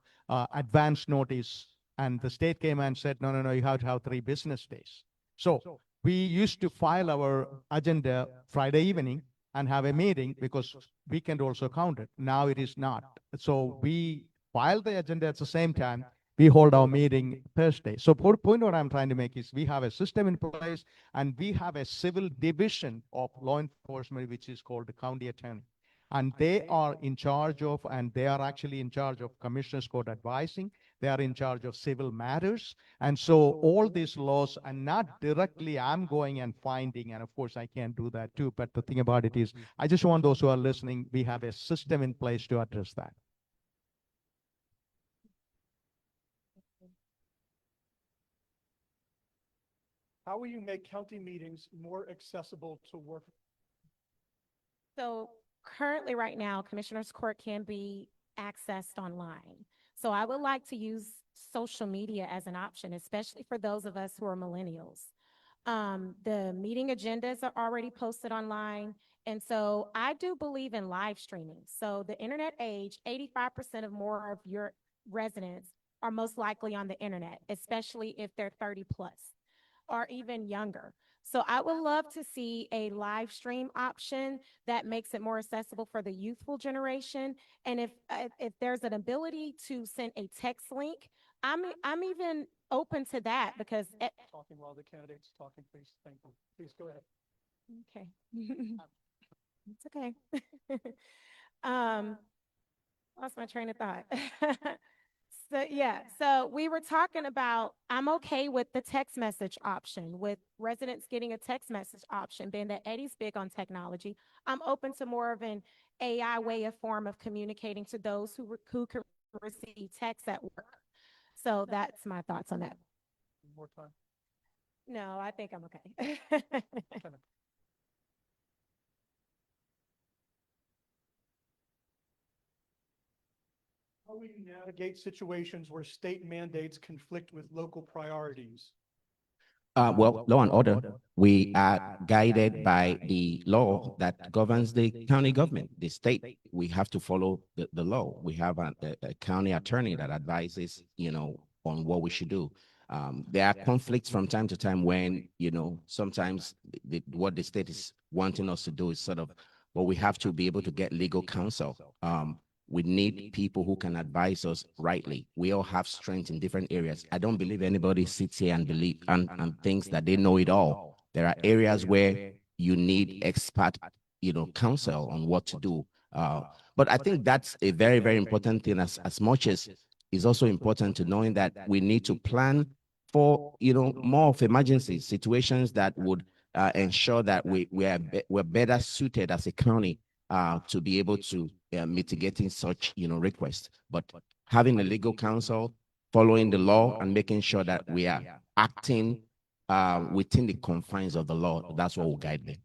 advance notice, and the state came and said, no, you have to have 3 business days. So we used to file our agenda Friday evening and have a meeting because weekend also counted. Now it is not. So we filed the agenda at the same time, We hold our meeting Thursday. So point what I'm trying to make is we have a system in place and we have a civil division of law enforcement, which is called the county attorney. And they are in charge of, and they are actually in charge of Commissioners Court advising. They are in charge of civil matters. And so all these laws are not directly I'm going and finding, and of course I can't do that too. But the thing about it is, I just want those who are listening, we have a system in place to address that. How will you make county meetings more accessible to work? So currently, right now, Commissioners Court can be accessed online. So I would like to use social media as an option, especially for those of us who are millennials. The meeting agendas are already posted online. And so I do believe in live streaming. So the internet age, 85% of more of your residents are most likely on the internet, especially if they're 30 plus or even younger. So I would love to see a live stream option that makes it more accessible for the youthful generation. And if there's an ability to send a text link, I'm even open to that because Talking while the candidate's talking, please. Thank you. Please go ahead. okay. It's okay. Lost my train of thought. So yeah, so we were talking about, I'm okay with the text message option, with residents getting a text message option, being that Eddie's big on technology. I'm open to more of an AI way of form of communicating to those who can receive text at work. So that's my thoughts on that. More time. No, I think I'm okay. How will you navigate situations where state mandates conflict with local priorities? Well, law and order, we are guided by the law that governs the county government, the state. We have to follow the law. We have a county attorney that advises, on what we should do. There are conflicts from time to time when, sometimes what the state is wanting us to do is sort of, but we have to be able to get legal counsel. We need people who can advise us rightly. We all have strengths in different areas. I don't believe anybody sits here and believe and thinks that they know it all. There are areas where you need expert, counsel on what to do. But I think that's a very, very important thing as much as it's also important to knowing that we need to plan for, more of emergency situations that would ensure that we're better suited as a county to be able to mitigating such, requests. But having a legal counsel, following the law, and making sure that we are acting within the confines of the law, that's what will guide me.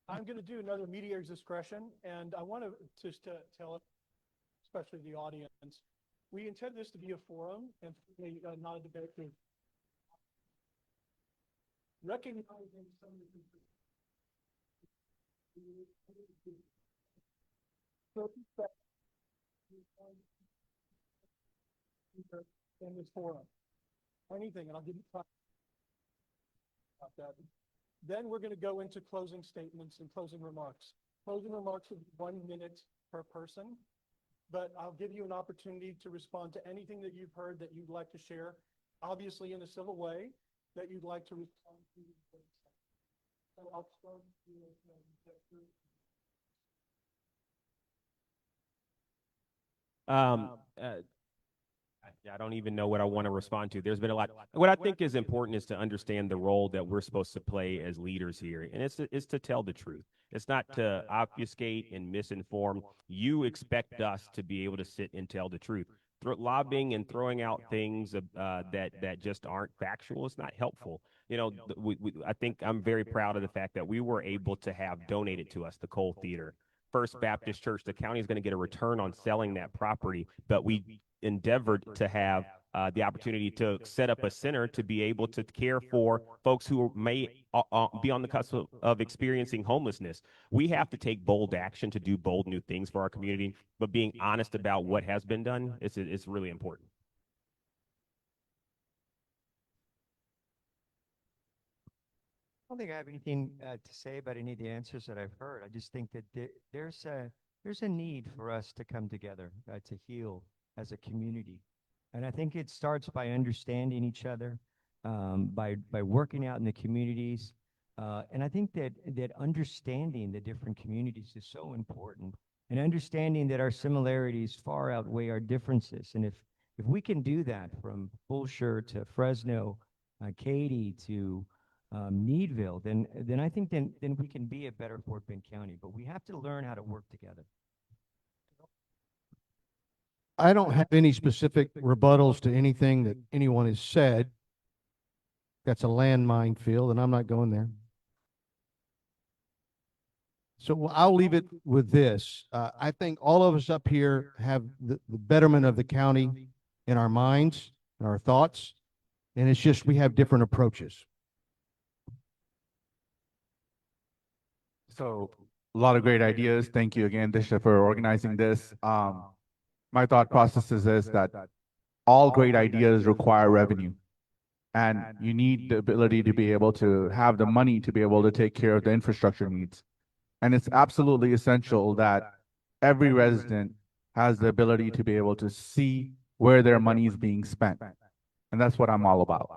I'm going to do another mediator's discretion, and I want to just tell, especially the audience, we intend this to be a forum and not a debate. Recognizing some of the in this forum, anything, and I'll give you about that. Then we're going to go into closing statements and closing remarks. Closing remarks will be 1 minute per person, but I'll give you an opportunity to respond to anything that you've heard that you'd like to share, obviously in a civil way, that you'd like to respond to. So I'll start with I don't even know what I want to respond to. There's been a lot. What I think is important is to understand the role that we're supposed to play as leaders here. And it's to tell the truth. It's not to obfuscate and misinform. You expect us to be able to sit and tell the truth. Lobbying and throwing out things that just aren't factual is not helpful. I think I'm very proud of the fact that we were able to have donated to us the Cole Theater. First Baptist Church, the county is going to get a return on selling that property, but we endeavored to have the opportunity to set up a center to be able to care for folks who may be on the cusp of experiencing homelessness. We have to take bold action to do bold new things for our community, but being honest about what has been done, it's really important. I don't think I have anything to say about any of the answers that I've heard. I just think that there's a need for us to come together to heal as a community. And I think it starts by understanding each other, by working out in the communities. And I think that understanding the different communities is so important, and understanding that our similarities far outweigh our differences. And if we can do that from Bullshire to Fresno, Katy to Needville, then I think then we can be a better Fort Bend County. But we have to learn how to work together. I don't have any specific rebuttals to anything that anyone has said. That's a landmine field, and I'm not going there. So I'll leave it with this. I think all of us up here have the betterment of the county in our minds, in our thoughts, and it's just we have different approaches. So a lot of great ideas. Thank you again, Disha, for organizing this. My thought process is this, that all great ideas require revenue. And you need the ability to be able to have the money to be able to take care of the infrastructure needs. And it's absolutely essential that every resident has the ability to be able to see where their money is being spent. And that's what I'm all about.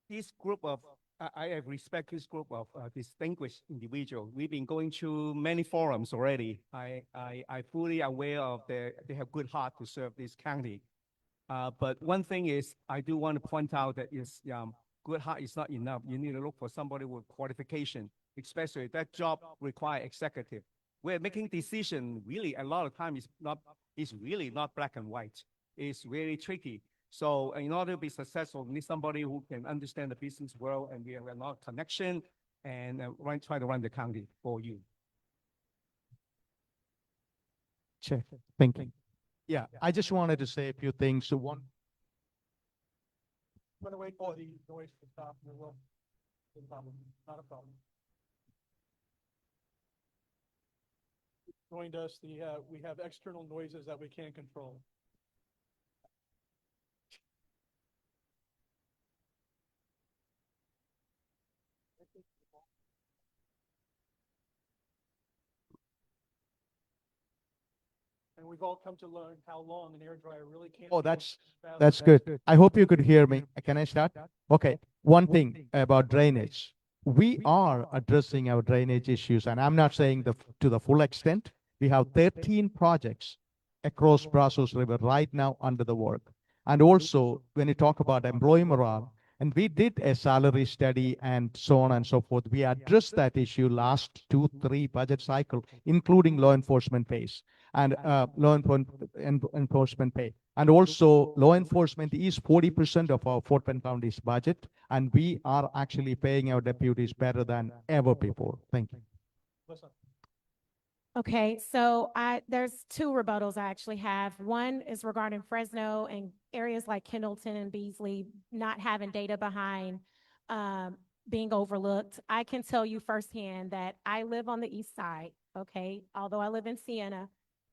This group of, I have respect this group of distinguished individuals. We've been going through many forums already. I fully aware of they have good heart to serve this county. But one thing is, I do want to point out that is good heart is not enough. You need to look for somebody with qualification, especially if that job require executive. We're making decision really a lot of times is really not black and white. It's really tricky. So in order to be successful, we need somebody who can understand the business world, and we have a lot of connection and try to run the county for you. Chair, thank you. Yeah, I just wanted to say a few things. So one, I'm going to wait for the noise to stop. Not a problem. Joined us, we have external noises that we can't control. And we've all come to learn how long an air dryer really can. oh, that's good. I hope you could hear me. Can I start? Okay. One thing about drainage. We are addressing our drainage issues, and I'm not saying to the full extent. We have 13 projects across Brazos River right now under the work. And also, when you talk about employee morale, and we did a salary study and so on and so forth, we addressed that issue last 2-3 budget cycle, including law enforcement pays and enforcement pay. And also, law enforcement is 40% of our Fort Bend County's budget, and we are actually paying our deputies better than ever before. Thank you. Listen. Okay, so there's 2 rebuttals I actually have. One is regarding Fresno and areas like Kendleton and Beasley not having data behind being overlooked. I can tell you firsthand that I live on the east side, okay? Although I live in Siena,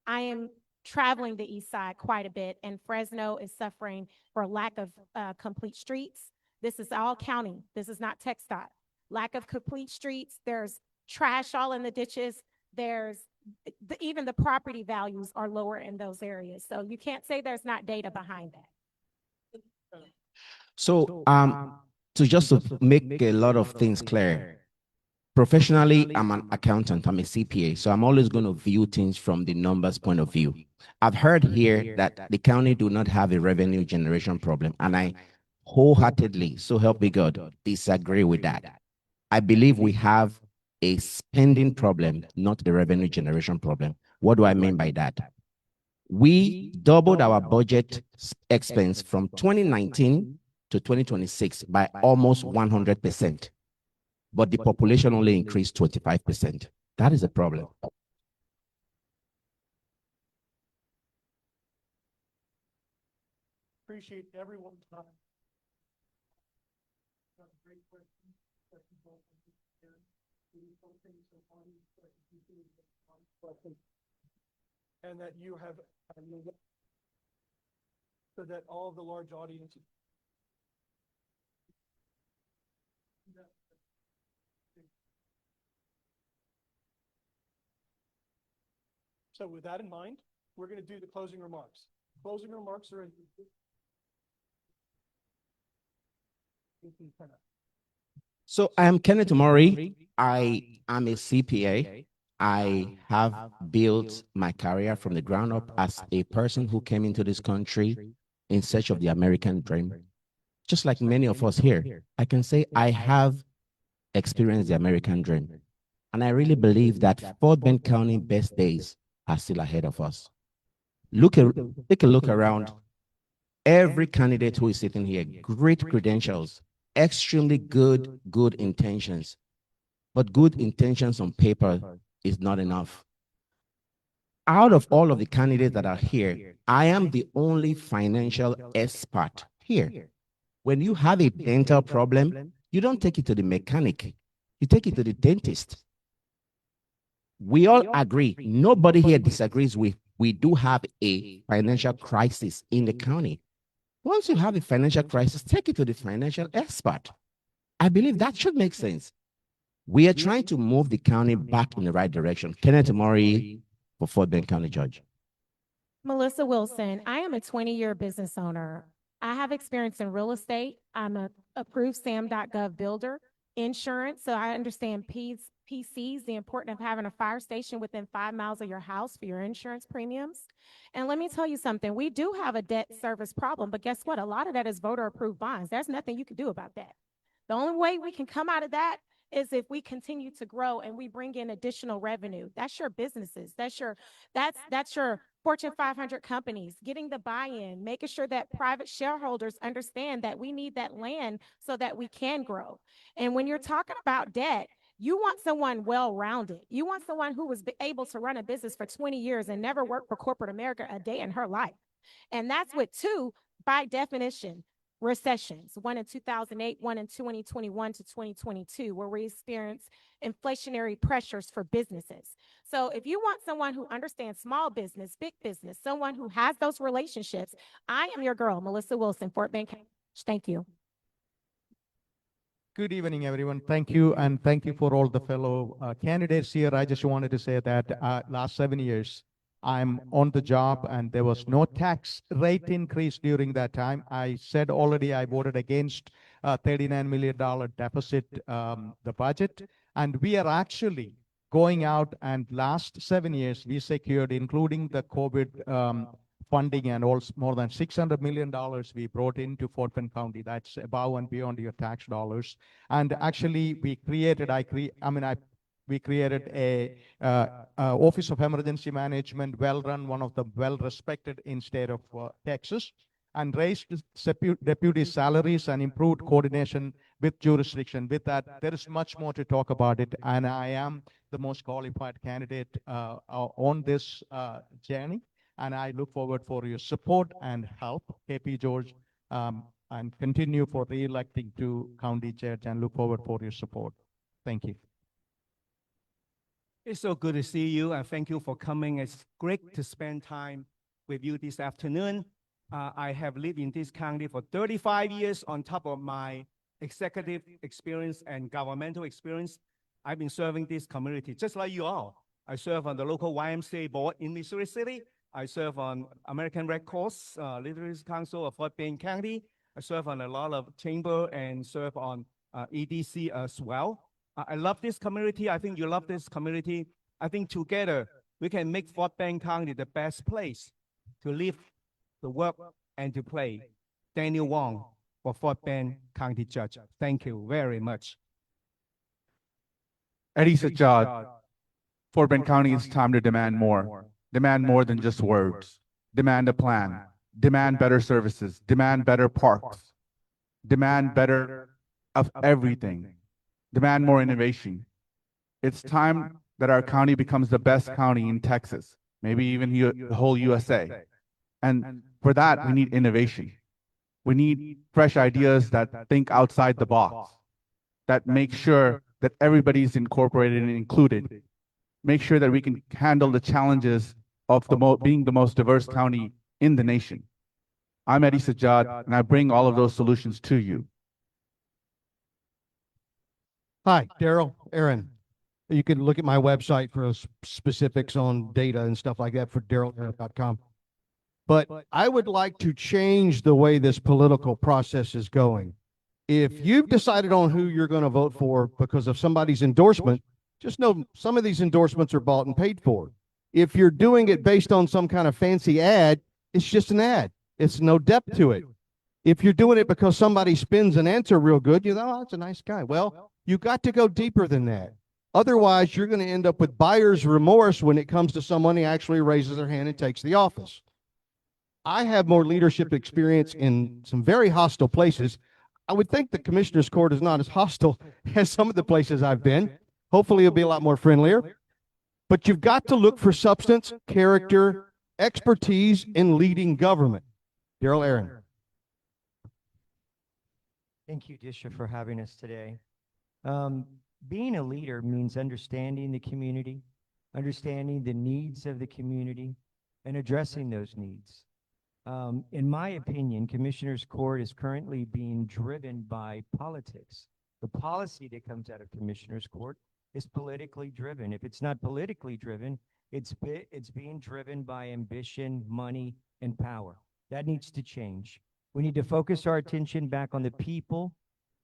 I am traveling the east side quite a bit, and Fresno is suffering for lack of complete streets. This is all county. This is not TxDOT. Lack of complete streets. There's trash all in the ditches. There's even the property values are lower in those areas. So you can't say there's not data behind that. So, to just to make a lot of things clear, professionally, I'm an accountant, I'm a CPA, so I'm always going to view things from the numbers point of view. I've heard here that the county do not have a revenue generation problem, and I wholeheartedly, so help me God, disagree with that. I believe we have a spending problem, not the revenue generation problem. What do I mean by that? We doubled our budget expense from 2019 to 2026 by almost 100%, but the population only increased 25%. That is a problem. Appreciate everyone's time. Great questions. And that you have, so that all the large audiences. So with that in mind, we're going to do the closing remarks. Closing remarks are in. So I'm Kenneth Murray. I am a CPA. I have built my career from the ground up as a person who came into this country in search of the American dream. Just like many of us here, I can say I have experienced the American dream. And I really believe that Fort Bend County best days are still ahead of us. Take a look around. Every candidate who is sitting here, great credentials, extremely good intentions. But good intentions on paper is not enough. Out of all of the candidates that are here, I am the only financial expert here. When you have a dental problem, you don't take it to the mechanic. You take it to the dentist. We all agree. Nobody here disagrees with. We do have a financial crisis in the county. Once you have a financial crisis, take it to the financial expert. I believe that should make sense. We are trying to move the county back in the right direction. Kenneth Murray for Fort Bend County Judge. Melissa Wilson, I am a 20-year business owner. I have experience in real estate. I'm a approved SAM.gov builder, insurance, so I understand PCs, the importance of having a fire station within 5 miles of your house for your insurance premiums. And let me tell you something, we do have a debt service problem, but guess what? A lot of that is voter-approved bonds. There's nothing you can do about that. The only way we can come out of that is if we continue to grow and we bring in additional revenue. That's your businesses. That's your Fortune 500 companies, getting the buy-in, making sure that private shareholders understand that we need that land so that we can grow. And when you're talking about debt, you want someone well-rounded. You want someone who was able to run a business for 20 years and never worked for corporate America a day in her life. And that's with two, by definition, recessions, one in 2008, one in 2021 to 2022, where we experienced inflationary pressures for businesses. So if you want someone who understands small business, big business, someone who has those relationships, I am your girl, Melissa Wilson, Fort Bend County. Thank you. Good evening, everyone. Thank you, and thank you for all the fellow candidates here. I just wanted to say that last 7 years, I'm on the job, and there was no tax rate increase during that time. I said already I voted against $39 million deficit, the budget, and we are actually going out, and last 7 years, we secured, including the COVID funding and also more than $600 million we brought into Fort Bend County. That's above and beyond your tax dollars. And actually, we created, we created a Office of Emergency Management, well-run, one of the well-respected in state of Texas, and raised deputy salaries and improved coordination with jurisdiction. With that, there is much more to talk about it, and I am the most qualified candidate on this journey, and I look forward for your support and help, KP George, and continue for re-electing to county judge, and look forward for your support. Thank you. It's so good to see you, and thank you for coming. It's great to spend time with you this afternoon. I have lived in this county for 35 years on top of my executive experience and governmental experience. I've been serving this community just like you all. I serve on the local YMCA board in Missouri City. I serve on American Red Cross Literacy Council of Fort Bend County. I serve on a lot of chamber and serve on EDC as well. I love this community. I think you love this community. I think together we can make Fort Bend County the best place to live, to work, and to play. Daniel Wong for Fort Bend County Judge. Thank you very much. Eddie Sajad, Fort Bend County, it's time to demand more. Demand more than just words. Demand a plan. Demand better services. Demand better parks. Demand better of everything. Demand more innovation. It's time that our county becomes the best county in Texas, maybe even the whole USA. And for that, we need innovation. We need fresh ideas that think outside the box, that make sure that everybody's incorporated and included. Make sure that we can handle the challenges of being the most diverse county in the nation. I'm Eddie Sajad, and I bring all of those solutions to you. Hi, Daryl, Aaron. You can look at my website for specifics on data and stuff like that for darrellaaron.com. But I would like to change the way this political process is going. If you've decided on who you're going to vote for because of somebody's endorsement, just know some of these endorsements are bought and paid for. If you're doing it based on some kind of fancy ad, it's just an ad. It's no depth to it. If you're doing it because somebody spins an answer real good, you know, oh, that's a nice guy. Well, you got to go deeper than that. Otherwise, you're going to end up with buyer's remorse when it comes to someone who actually raises their hand and takes the office. I have more leadership experience in some very hostile places. I would think the Commissioner's Court is not as hostile as some of the places I've been. Hopefully it'll be a lot more friendlier. But you've got to look for substance, character, expertise in leading government. Darrell Aaron. Thank you, Disha, for having us today. Being a leader means understanding the community, understanding the needs of the community, and addressing those needs. In my opinion, Commissioner's Court is currently being driven by politics. The policy that comes out of Commissioner's Court is politically driven. If it's not politically driven, it's being driven by ambition, money, and power. That needs to change. We need to focus our attention back on the people,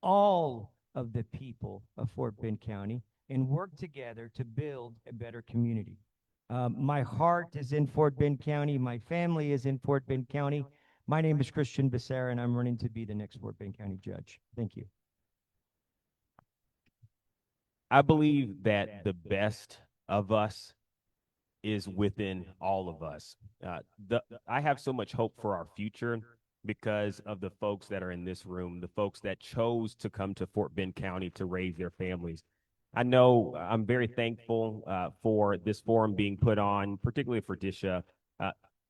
all of the people of Fort Bend County, and work together to build a better community. My heart is in Fort Bend County. My family is in Fort Bend County. My name is Christian Becerra, and I'm running to be the next Fort Bend County judge. Thank you. I believe that the best of us is within all of us. I have so much hope for our future because of the folks that are in this room, the folks that chose to come to Fort Bend County to raise their families. I know I'm very thankful for this forum being put on, particularly for Disha.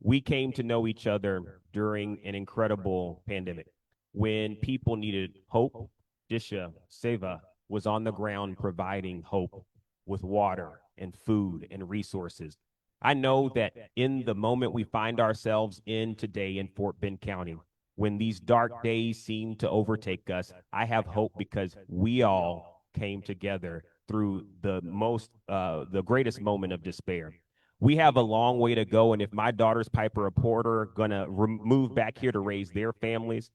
We came to know each other during an incredible pandemic. When people needed hope, Disha Seva was on the ground providing hope with water and food and resources. I know that in the moment we find ourselves in today in Fort Bend County, when these dark days seem to overtake us, I have hope because we all came together through the greatest moment of despair. We have a long way to go, and if my daughters, Piper or Porter, are going to move back here to raise their families,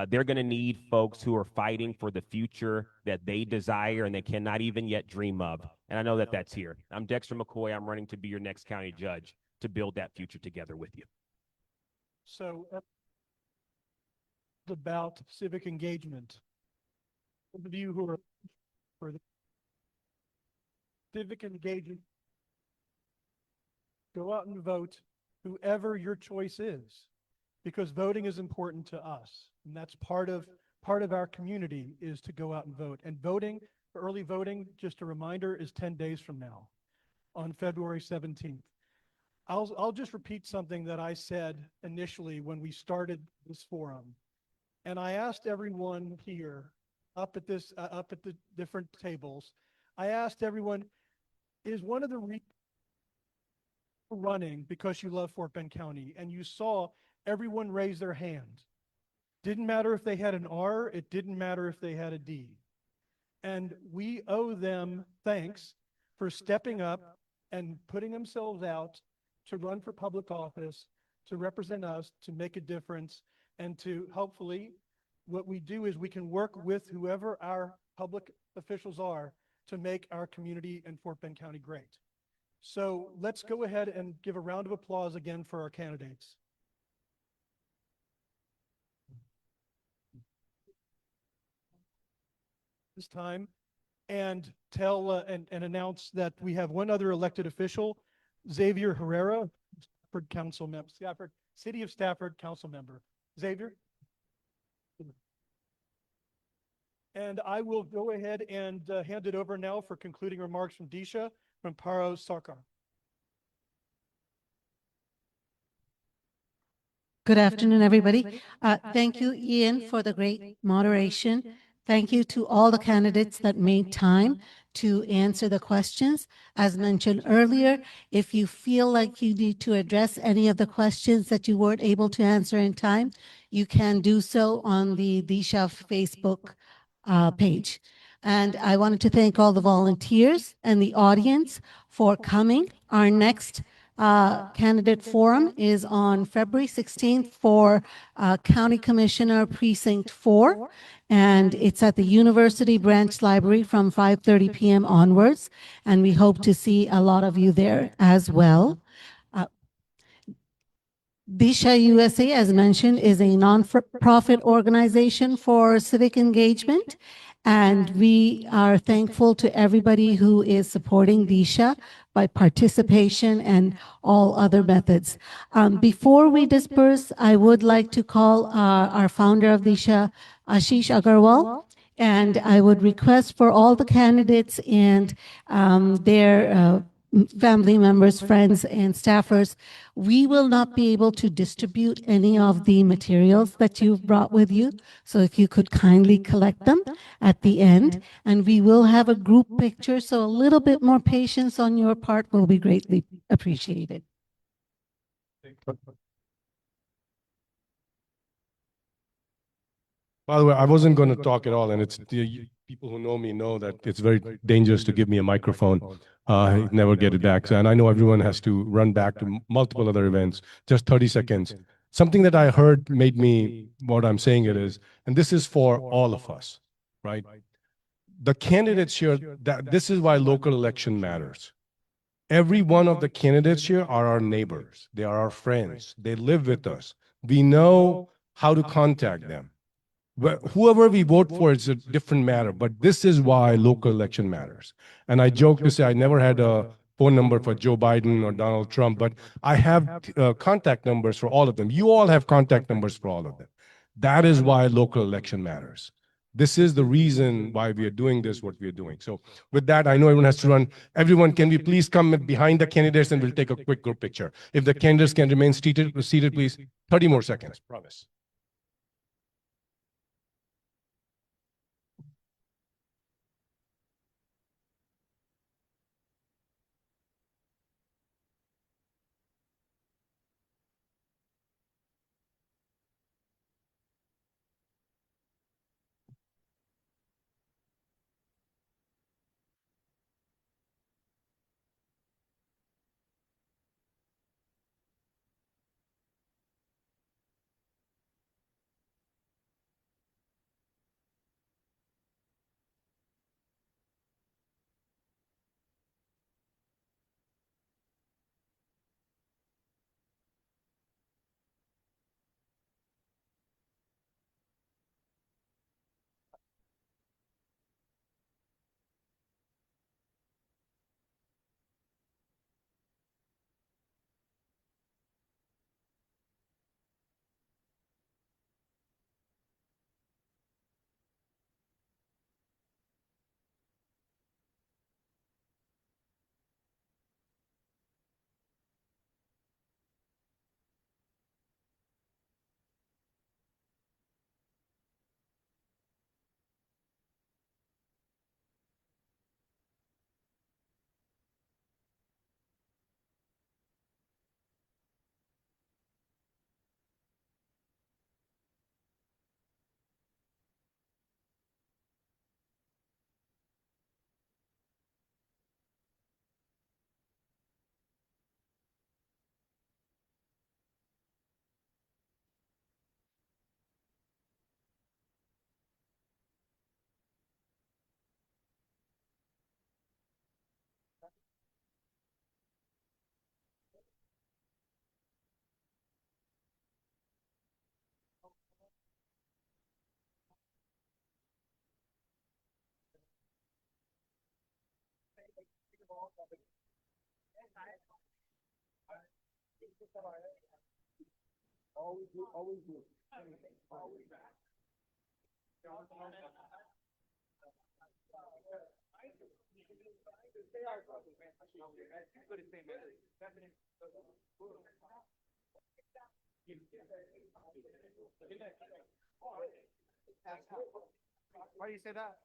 they're going to need folks who are fighting for the future that they desire and they cannot even yet dream of. And I know that that's here. I'm Dexter McCoy. I'm running to be your next county judge to build that future together with you. So about civic engagement. Those of you who are for the civic engagement, go out and vote whoever your choice is, because voting is important to us. And that's part of our community is to go out and vote. And voting, early voting, just a reminder, is 10 days from now on February 17th. I'll just repeat something that I said initially when we started this forum. And I asked everyone here up at the different tables, I asked everyone, is one of the reasons running because you love Fort Bend County? And you saw everyone raise their hand. Didn't matter if they had an R, it didn't matter if they had a D. And we owe them thanks for stepping up and putting themselves out to run for public office, to represent us, to make a difference, and to hopefully, what we do is we can work with whoever our public officials are to make our community and Fort Bend County great. So let's go ahead and give a round of applause again for our candidates. This time and tell and announce that we have one other elected official, Xavier Herrera, Stafford Council member, City of Stafford Council member. Xavier? And I will go ahead and hand it over now for concluding remarks from Disha from Paro Sarkar. Good afternoon, everybody. Thank you, Ian, for the great moderation. Thank you to all the candidates that made time to answer the questions. As mentioned earlier, if you feel like you need to address any of the questions that you weren't able to answer in time, you can do so on the DSHA Facebook page. And I wanted to thank all the volunteers and the audience for coming. Our next candidate forum is on February 16th for County Commissioner Precinct 4. And it's at the University Branch Library from 5:30 p.m. onwards. And we hope to see a lot of you there as well. Disha USA, as mentioned, is a non-profit organization for civic engagement. And we are thankful to everybody who is supporting Disha by participation and all other methods. Before we disperse, I would like to call our founder of Disha, Ashish Agarwal. And I would request for all the candidates and their family members, friends, and staffers, we will not be able to distribute any of the materials that you've brought with you. So if you could kindly collect them at the end, and we will have a group picture. So a little bit more patience on your part will be greatly appreciated. By the way, I wasn't going to talk at all, and it's the people who know me know that it's very dangerous to give me a microphone. Never get it back. So, and I know everyone has to run back to multiple other events. Just 30 seconds. Something that I heard made me what I'm saying it is, and this is for all of us, right? The candidates here, that this is why local election matters. Every one of the candidates here are our neighbors. They are our friends. They live with us. We know how to contact them. Whoever we vote for is a different matter, but this is why local election matters. And I joke to say I never had a phone number for Joe Biden or Donald Trump, but I have contact numbers for all of them. You all have contact numbers for all of them. That is why local election matters. This is the reason why we are doing this, what we are doing. So with that, I know everyone has to run. Everyone, can we please come behind the candidates and we'll take a quick group picture. If the candidates can remain seated, please. 30 more seconds, promise. Why do you say that?